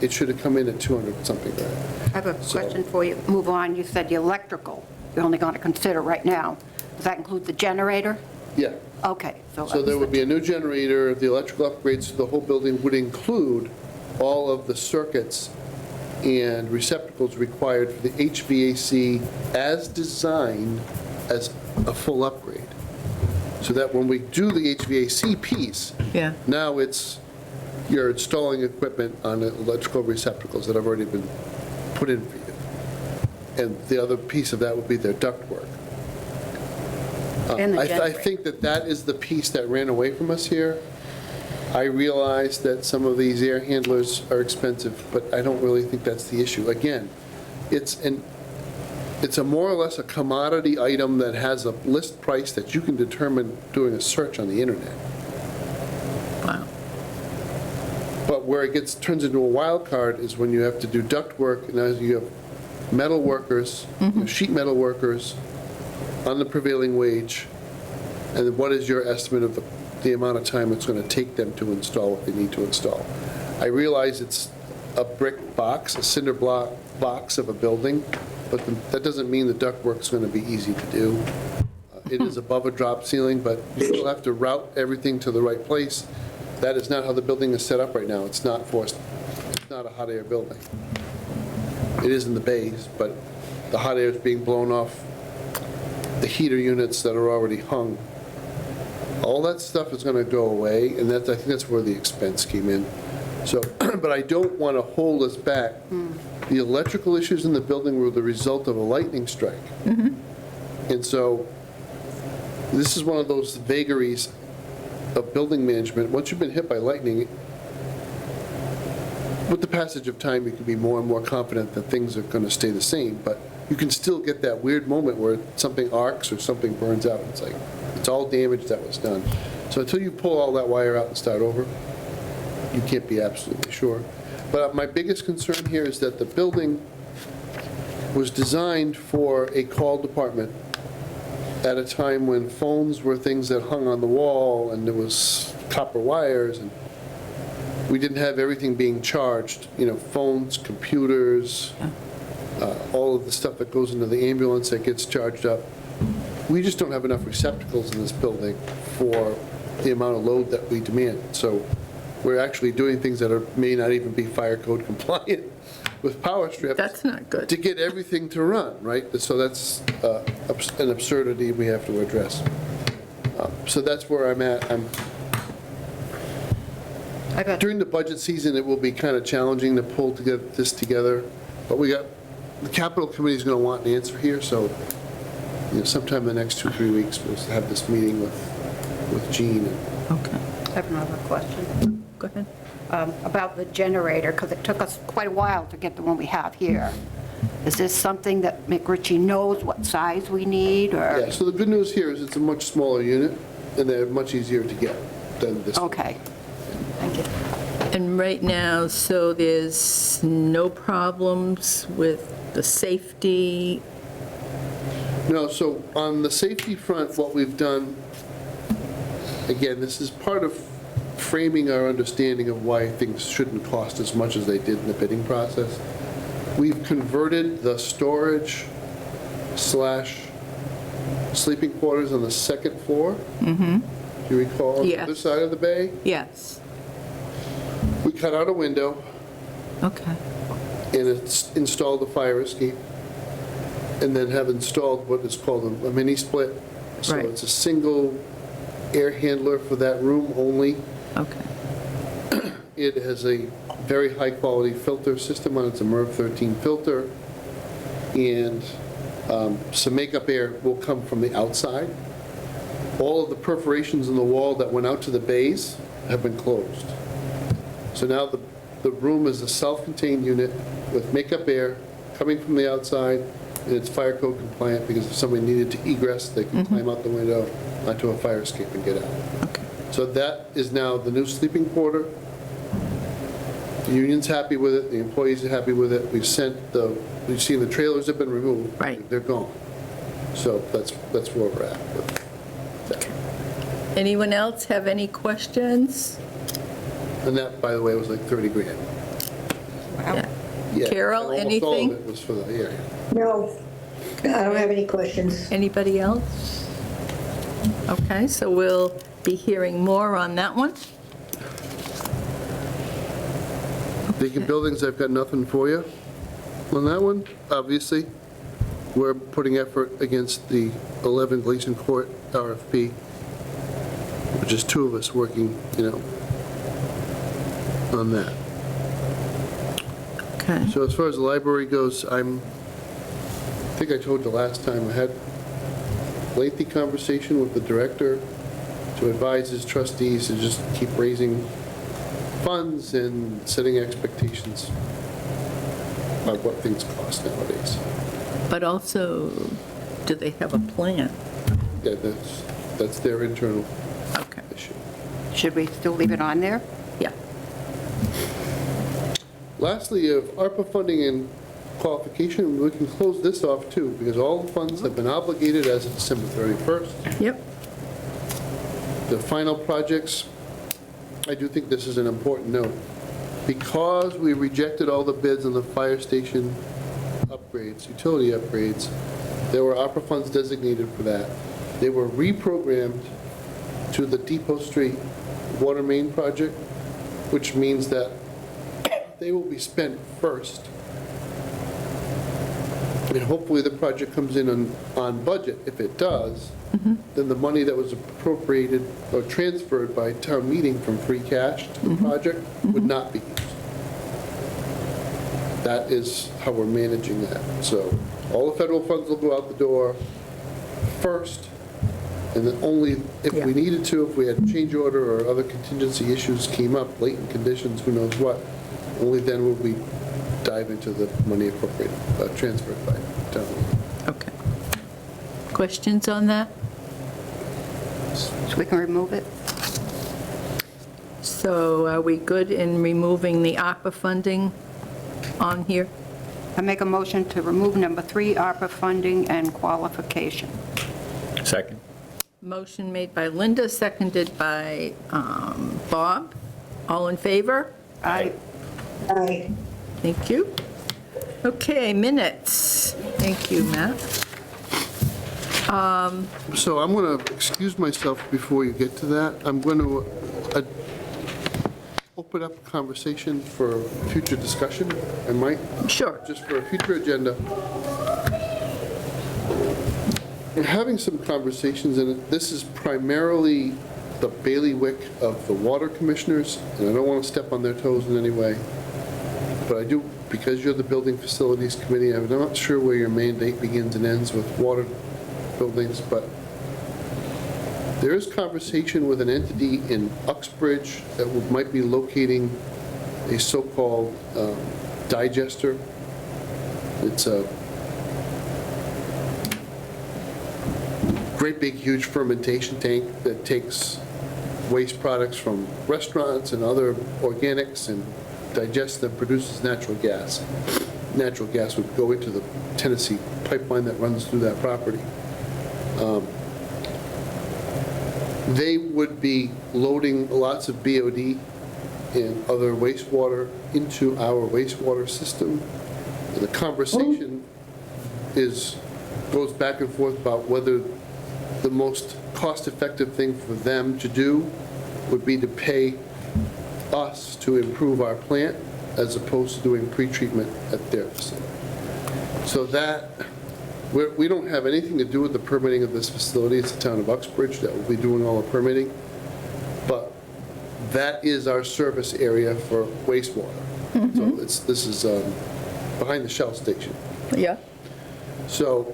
it should have come in at 200-something grand. I have a So- question for you. Move on, you said the electrical, you're only going to consider right now. Does that include the generator? Yeah. Okay, So there would be a new generator, the electrical upgrades to the whole building would include all of the circuits and receptacles required for the HVAC as designed as a full upgrade. So that when we do the HVAC piece, Yeah. now you're installing equipment on the electrical receptacles that have already been put in for you. And the other piece of that would be their ductwork. And the I generator. think that is the piece that ran away from us here. I realize that some of these air handlers are expensive, but I don't really think that's the issue. Again, it's a more or less a commodity item that has a list price that you can determine doing a search on the internet. Wow. But where it turns into a wild card is when you have to do duct work, and as you have metal workers, you know, sheet metal workers on the prevailing wage, and what is your estimate of the amount of time it's going to take them to install what they need to install? I realize it's a brick box, a cinder block box of a building, but that doesn't mean the ductwork's going to be easy to do. It is above a drop ceiling, but you still have to route everything to the right place. That is not how the building is set up right now. It's not a hot air building. It is in the bays, but the hot air is being blown off the heater units that are already hung. All that stuff is going to go away, and I think that's where the expense came in. So, but I don't want to hold us back. The electrical issues in the building were the result of a lightning strike. And so this is one of those vagaries of building management. Once you've been hit by lightning, with the passage of time, you can be more and more confident that things are going to stay the same, but you can still get that weird moment where something arcs or something burns out. It's like, it's all damage that was done. So until you pull all that wire out and start over, you can't be absolutely sure. But my biggest concern here is that the building was designed for a call department at a time when phones were things that hung on the wall and there was copper wires, and we didn't have everything being charged, you know, phones, computers, all of the stuff that goes into the ambulance that gets charged up. We just don't have enough receptacles in this building for the amount of load that we demand. So we're actually doing things that may not even be fire code compliant with power strips. That's not good. To get everything to run, right? So that's an absurdity we have to address. So that's where I'm at. During the budget season, it will be kind of challenging to pull this together, but the capital committee is going to want an answer here, so sometime in the next 2-3 weeks, we'll have this meeting with Gene. Okay, I have another question go ahead. about the generator, because it took us quite a while to get the one we have here. Is this something that McRitchie knows what size we need, or? Yeah, so the good news here is it's a much smaller unit, and they're much easier to get than this one. Okay, thank you. And right now, so there's no problems with the safety? No, so on the safety front, what we've done, again, this is part of framing our understanding of why things shouldn't cost as much as they did in the bidding process. We've converted the storage / sleeping quarters on the second floor. Do you recall, on the other Yes. side of the bay? Yes. We cut out a window Okay. and it's installed a fire escape, and then have installed what is called a mini split. So Right. it's a single air handler for that room only. Okay. It has a very high-quality filter system on it. It's a MERV 13 filter, and some makeup air will come from the outside. All of the perforations in the wall that went out to the bays have been closed. So now the room is a self-contained unit with makeup air coming from the outside, and it's fire code compliant because if somebody needed to egress, they can climb out the window onto a fire escape and get out. Okay. So that is now the new sleeping quarter. The union's happy with it, the employees are happy with it. We've seen the trailers have been removed. Right. They're gone. So that's where we're at with that. Anyone else have any questions? And that, by the way, was like 30 grand. Yeah. Yeah, Carol, and anything? Almost all of it was for the area. No, I don't have any questions. Anybody else? Okay, so we'll be hearing more on that one. Vacant buildings, I've got nothing for you on that one. Obviously, we're putting effort against the 11 Gleason Court RFP, which is two of us working, on that. Okay. So as far as the library goes, I think I told you last time, I had a lengthy conversation with the director to advise his trustees to just keep raising funds and setting expectations about what things cost nowadays. But also, do they have a plan? Yeah, that's their internal Okay, issue. Should we still leave it on there? yeah. Lastly, of ARPA funding and qualification, we can close this off too, because all the funds have been obligated as of December 31st. Yep. The final projects, I do think this is an important note. Because we rejected all the bids on the fire station upgrades, utility upgrades, there were ARPA funds designated for that. They were reprogrammed to the Depot Street water main project, which means that they will be spent first. And hopefully the project comes in on budget. If it does, then the money that was appropriated or transferred by town meeting from free cash to the project would not be used. That is how we're managing that. So all the federal funds will go out the door first, and then only if we needed to, if we had a change order or other contingency issues came up, latent conditions, who knows what, only then would we dive into the money appropriated, transferred by town meeting. Okay. Questions on that? So we can remove it? So are we good in removing the ARPA funding on here? I make a motion to remove number 3, ARPA funding and qualification. Second. Motion made by Linda, seconded by Bob. All in favor? Aye. Aye. Thank you. Okay, minutes. Thank you, Matt. So I'm going to excuse myself before you get to that. I'm going to open up a conversation for future discussion. I might, Sure. just for a future agenda. We're having some conversations, and this is primarily the bailiwick of the water commissioners, and I don't want to step on their toes in any way, but I do, because you're the Building Facilities Committee, I'm not sure where your mandate begins and ends with water buildings, but there is conversation with an entity in Uxbridge that might be locating a so-called digester. It's a great big huge fermentation tank that takes waste products from restaurants and other organics and digests them, produces natural gas. Natural gas would go into the Tennessee pipeline that runs through that property. They would be loading lots of BOD and other wastewater into our wastewater system. And the conversation goes back and forth about whether the most cost-effective thing for them to do would be to pay us to improve our plant as opposed to doing pretreatment at their facility. So that, we don't have anything to do with the permitting of this facility. It's the town of Uxbridge that will be doing all the permitting. But that is our service area for wastewater. So this is behind the Shell station. Yeah. So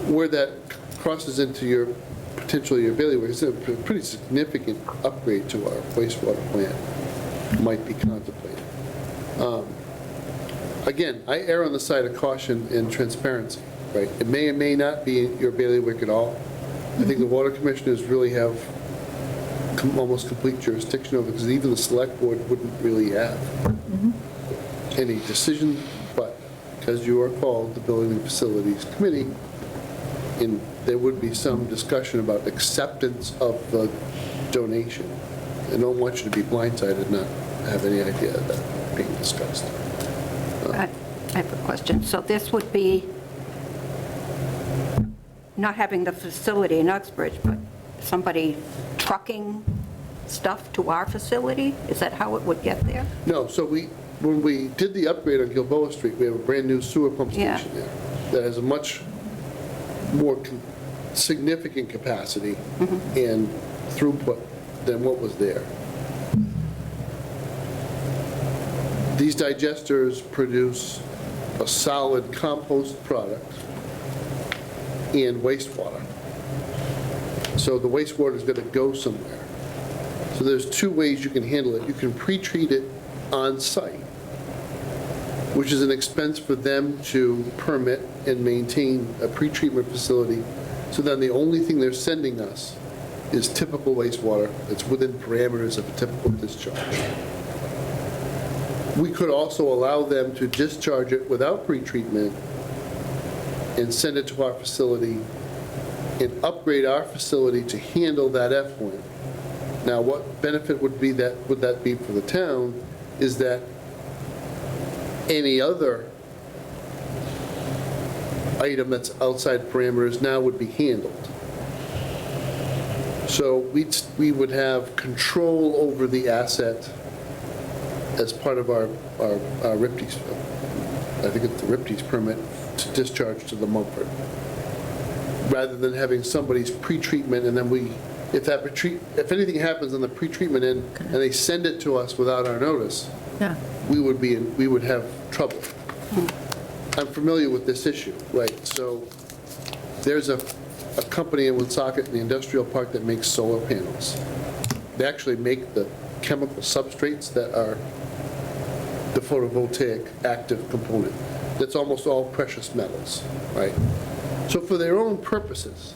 where that crosses into your, potentially your bailiwick, it's a pretty significant upgrade to our wastewater plant might be contemplated. Again, I err on the side of caution and transparency, right? It may or may not be your bailiwick at all. I think the water commissioners really have almost complete jurisdiction over it, because even the select board wouldn't really have any decision, but because you are called the Building and Facilities Committee, and there would be some discussion about acceptance of the donation. I don't want you to be blindsided and not have any idea of that being discussed. I have a question. So this would be not having the facility in Uxbridge, but somebody trucking stuff to our facility? Is that how it would get there? No, so when we did the upgrade on Gilboa Street, we have a brand-new sewer pump Yeah. station there that has a much more significant capacity and throughput than what was there. These digesters produce a solid compost product and wastewater. So the wastewater is going to go somewhere. So there's two ways you can handle it. You can pre-treat it on site, which is an expense for them to permit and maintain a pretreatment facility. So then the only thing they're sending us is typical wastewater that's within parameters of a typical discharge. We could also allow them to discharge it without pretreatment and send it to our facility and upgrade our facility to handle that effluent. Now, what benefit would that be for the town is that any other item that's outside parameters now would be handled. So we would have control over the asset as part of our RIPTES, I think it's the RIPTES permit to discharge to the Mumford, rather than having somebody's pretreatment and then if anything happens on the pretreatment end and they send it to us without our notice, Yeah. we would have trouble. I'm familiar with this issue, right? So there's a company in Woonsocket in the industrial park that makes solar panels. They actually make the chemical substrates that are the photovoltaic active component. That's almost all precious metals, right? So for their own purposes,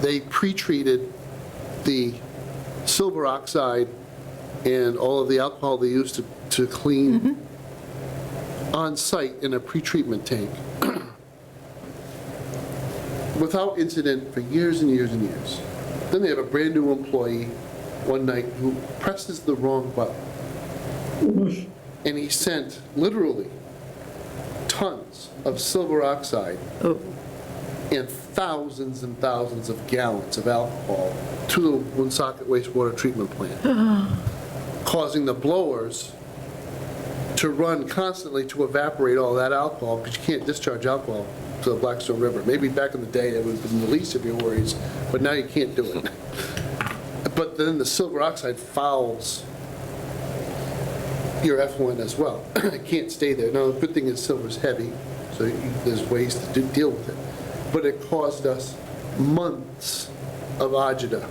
they pre-treated the silver oxide and all of the alcohol they used to clean on site in a pre-treatment tank without incident for years and years and years. Then they have a brand-new employee one night who presses the wrong button. And he sent literally tons of silver oxide and thousands of gallons of alcohol to the Woonsocket wastewater treatment plant, causing the blowers to run constantly to evaporate all that alcohol, because you can't discharge alcohol to the Blackstone River. Maybe back in the day it would have been the least of your worries, but now you can't do it. But then the silver oxide fouls your effluent as well. It can't stay there. Now, the good thing is silver's heavy, so there's ways to deal with it. But it caused us months of agita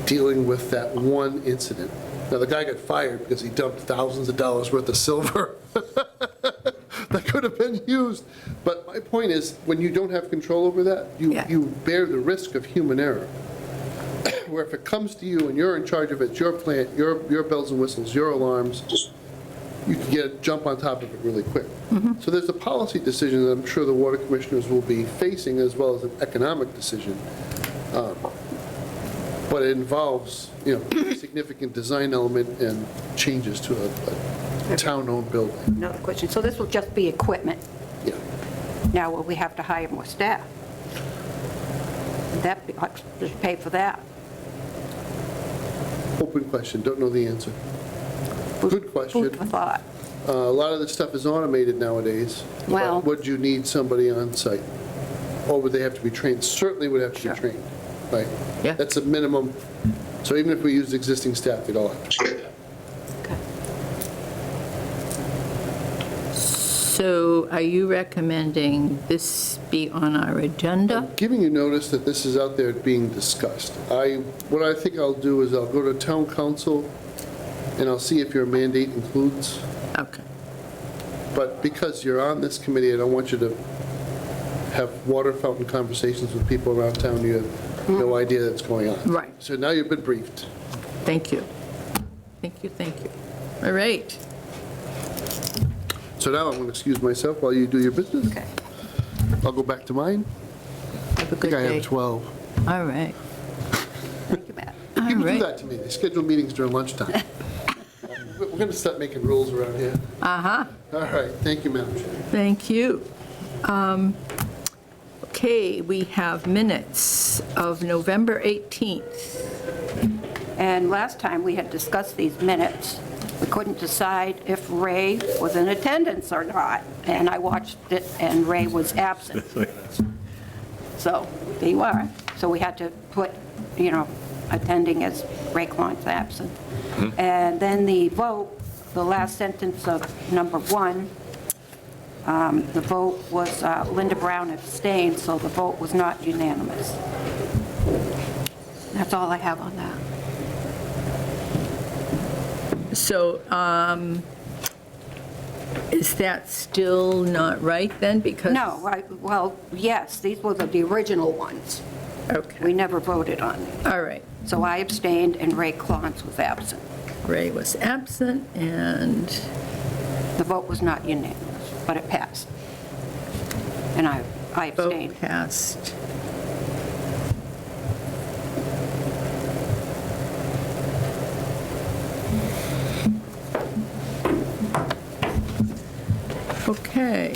dealing with that one incident. Now, the guy got fired because he dumped thousands of dollars worth of silver that could have been used. But my point is, when you don't have control over that, you bear the risk of human error. Where if it comes to you and you're in charge of it, it's your plant, your bells and whistles, your alarms, you can jump on top of it really quick. So there's a policy decision that I'm sure the water commissioners will be facing, as well as an economic decision. But it involves, significant design element and changes to a town-owned building. Another question. So this will just be equipment. Yeah. Now, will we have to hire more staff? Would that pay for that? Open question, don't know the answer. Good question. Food for thought. A lot of this stuff is automated nowadays. Well- But would you need somebody on site? Or would they have to be trained? Certainly would have to Sure. be trained, right? Yeah. That's a minimum So even if we use existing staff, they'd all have to pay that. So are you recommending this be on our agenda? Giving you notice that this is out there being discussed. What I think I'll do is I'll go to town council and I'll see if your mandate includes, Okay. but because you're on this committee, I don't want you to have water fountain conversations with people around town you have no idea that's going on. Right. So now you've been briefed. Thank you. Thank you, thank you. All right. So now I'm going to excuse myself while you do your business. Okay. I'll go back to mine. Have a I good think I day. have 12. All right. Thank you, Matt. All People do right. that to me. They schedule meetings during lunchtime. We're going to start making rules around here. Uh-huh. All right, thank you, Madam Chair. Thank you. Okay, we have minutes of November 18th. And last time, we had discussed these minutes. We couldn't decide if Ray was in attendance or not, and I watched it, and Ray was absent. So, there you are. So we had to put, attending as Ray Klein's absent. And then the vote, the last sentence of number 1, the vote was Linda Brown abstained, so the vote was not unanimous. That's all I have on that. So is that still not right then? Because. No, well, yes, these were the original ones. We Okay, never voted on them. all right. So I abstained and Ray Klantz was absent. Ray was absent, and The vote was not unanimous, but it passed. And I abstained. vote passed. Okay,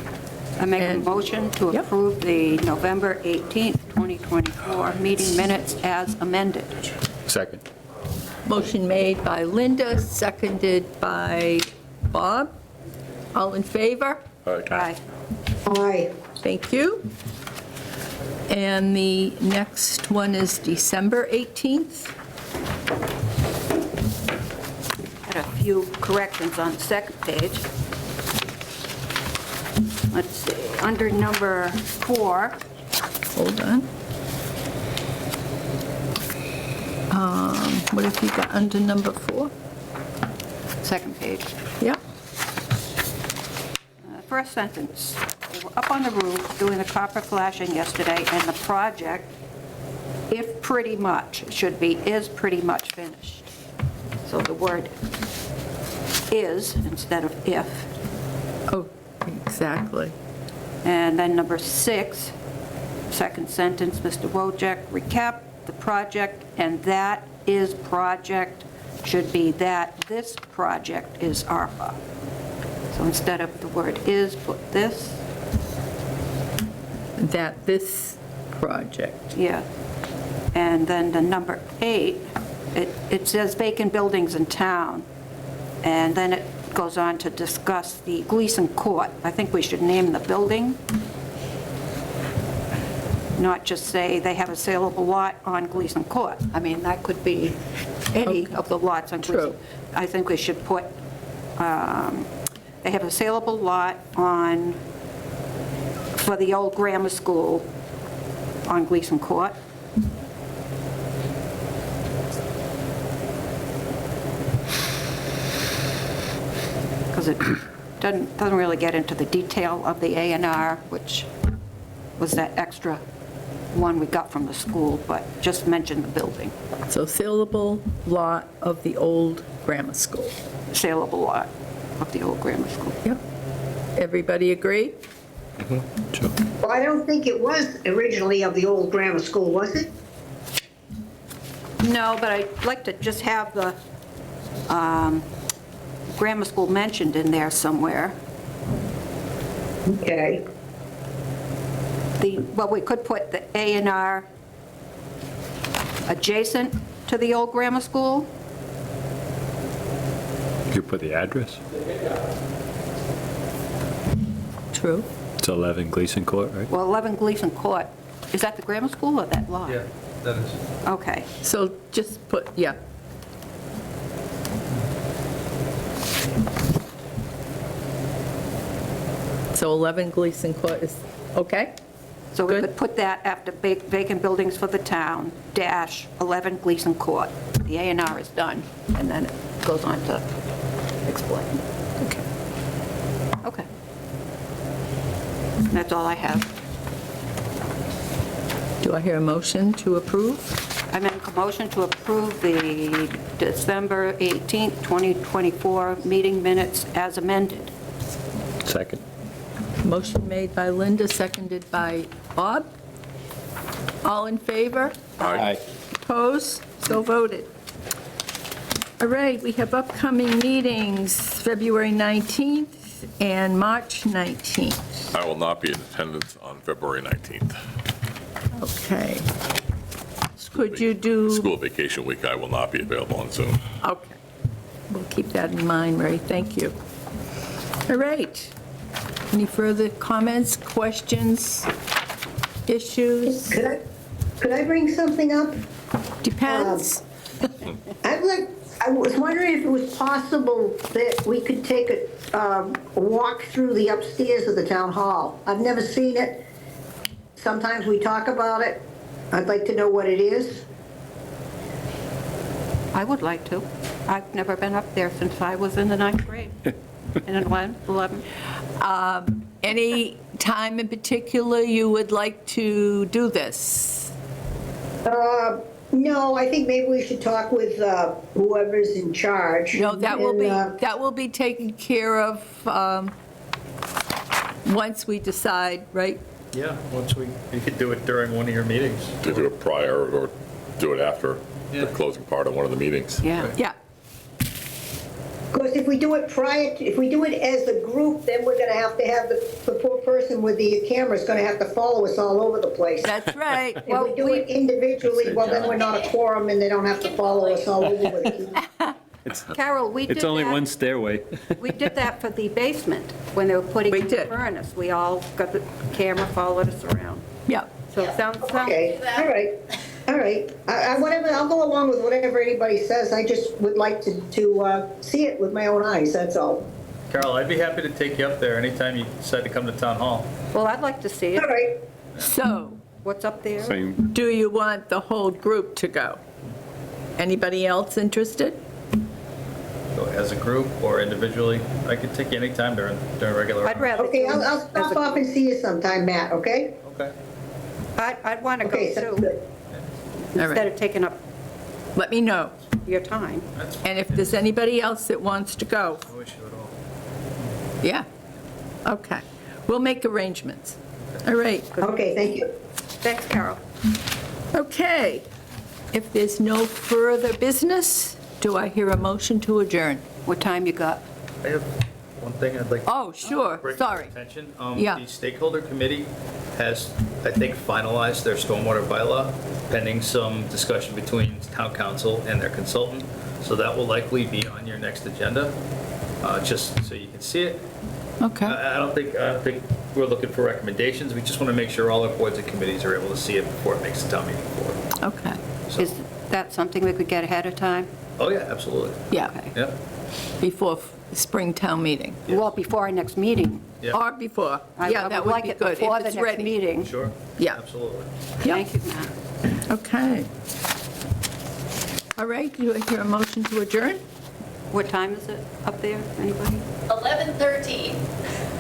I make a And- motion to Yep. approve the November 18th, 2024 meeting minutes as amended. Second. motion made by Linda, seconded by Bob. All in favor? Aye. Aye. Thank you. And the next one is December 18th. Had a few corrections on the second page. Let's see, under number 4, Hold on. What have you got under number 4? second page. Yeah, First sentence, they were up on the roof doing the copper flashing yesterday, and the project, if pretty much, it should be is pretty much finished. So the word is instead of if. oh, exactly. And then number 6, second sentence, Mr. Wojcik recapped the project, and that is project should be that this project is ARPA. So instead of the word is, put this. That this project, Yeah. And then the number 8, it says vacant buildings in town, and then it goes on to discuss the Gleason Court. I think we should name the building, not just say they have a saleable lot on Gleason Court. I mean, that could be any of the lots on Gleason. True. I think we should put, they have a saleable lot on, for the old grammar school on Gleason Court. Because it doesn't really get into the detail of the A&R, which was that extra one we got from the school, but just mention the building, so saleable lot of the old grammar school. saleable lot of the old grammar school. Yep. Everybody agree? Well, I don't think it was originally of the old grammar school, was it? No, but I'd like to just have the grammar school mentioned in there somewhere. Okay. Well, we could put the A&R adjacent to the old grammar school. You put the address? True. It's 11 Gleason Court, right? Well, 11 Gleason Court, is that the grammar school or that lot? Yeah, that is. Okay. So just put, yeah. So 11 Gleason Court is, okay? So we Good. could put that after vacant buildings for the town, dash 11 Gleason Court. The A&R is done, and then it goes on to explain. Okay. Okay. That's all I have. Do I hear a motion to approve? I make a motion to approve the December 18th, 2024 meeting minutes as amended. Second. Motion made by Linda, seconded by Bob. All in favor? Aye. Opposed? So voted. All right, we have upcoming meetings, February 19th and March 19th. I will not be in attendance on February 19th. Okay. Could you do? School vacation week, I will not be available on Zoom. Okay. We'll keep that in mind, Ray. Thank you. All right. Any further comments, questions, issues? Could I bring something up? Depends. I was wondering if it was possible that we could take a walk through the upstairs of the town hall. I've never seen it. Sometimes we talk about it. I'd like to know what it is. I would like to. I've never been up there since I was in the 9th grade. In 11. Any time in particular you would like to do this? No, I think maybe we should talk with whoever's in charge. No, that will be taken care of once we decide, right? Yeah, you could do it during one of your meetings. To do it prior or do it after the Yeah. closing part of one of the meetings. Yeah. Yeah. Because if we do it if we do it as a group, then we're going to have the poor person with the camera is going to have to follow us all over the place. That's right. If we do it individually, well, then we're not a quorum and they don't have to follow us all over with it. Carol, we did It's only one that, stairway. we did that for the basement when they were putting We in the did. furnace. We all got the camera, followed us around. Yeah. So it sounds, Okay, all right. I'll go along with whatever anybody says. I just would like to see it with my own eyes, that's all. Carol, I'd be happy to take you up there anytime you decide to come to town hall. well, I'd like to see All it. right. So, What's up there? Same. do you want the whole group to go? Anybody else interested? So as a group or individually, I could take you anytime during regular I'd hours. rather. Okay, do I'll it as stop a- off and see you sometime, Matt, okay? Okay. I'd want to Okay, go sounds too, good. All instead right. of taking up Let me know. your time. That's And if there's anybody else that wants to go, no issue at all. yeah. Okay. We'll make arrangements. All right. Okay, thank you. Thanks, Carol. Okay. If there's no further business, do I hear a motion to adjourn? What time you got? I have one thing I'd like to Oh, sure, bring to your sorry. attention. Yeah. The stakeholder committee has, I think, finalized their stormwater bylaw pending some discussion between town council and their consultant. So that will likely be on your next agenda, just so you can see it. Okay. I don't think we're looking for recommendations. We just want to make sure all our boards and committees are able to see it before it makes the town meeting floor. Okay. So- Is that something we could get ahead of time? Oh, yeah, absolutely. Yeah, Okay. Yeah. before Springtown meeting. Well, before our next meeting. Yeah. Or before. I- Yeah, I that would like be it good if before the it's next ready. meeting. Sure. Yeah. Absolutely. Yeah. Thank you, Matt. Okay. All right, do I hear a motion to adjourn? What time is it up there? Anybody? 11:13.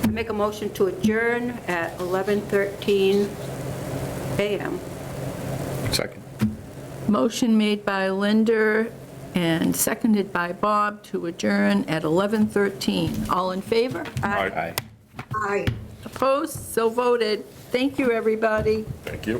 I make a motion to adjourn at 11:13 a.m. Second. Motion made by Linda and seconded by Bob to adjourn at 11:13. All in favor? Aye. Aye. Opposed? So voted. Thank you, everybody. Thank you.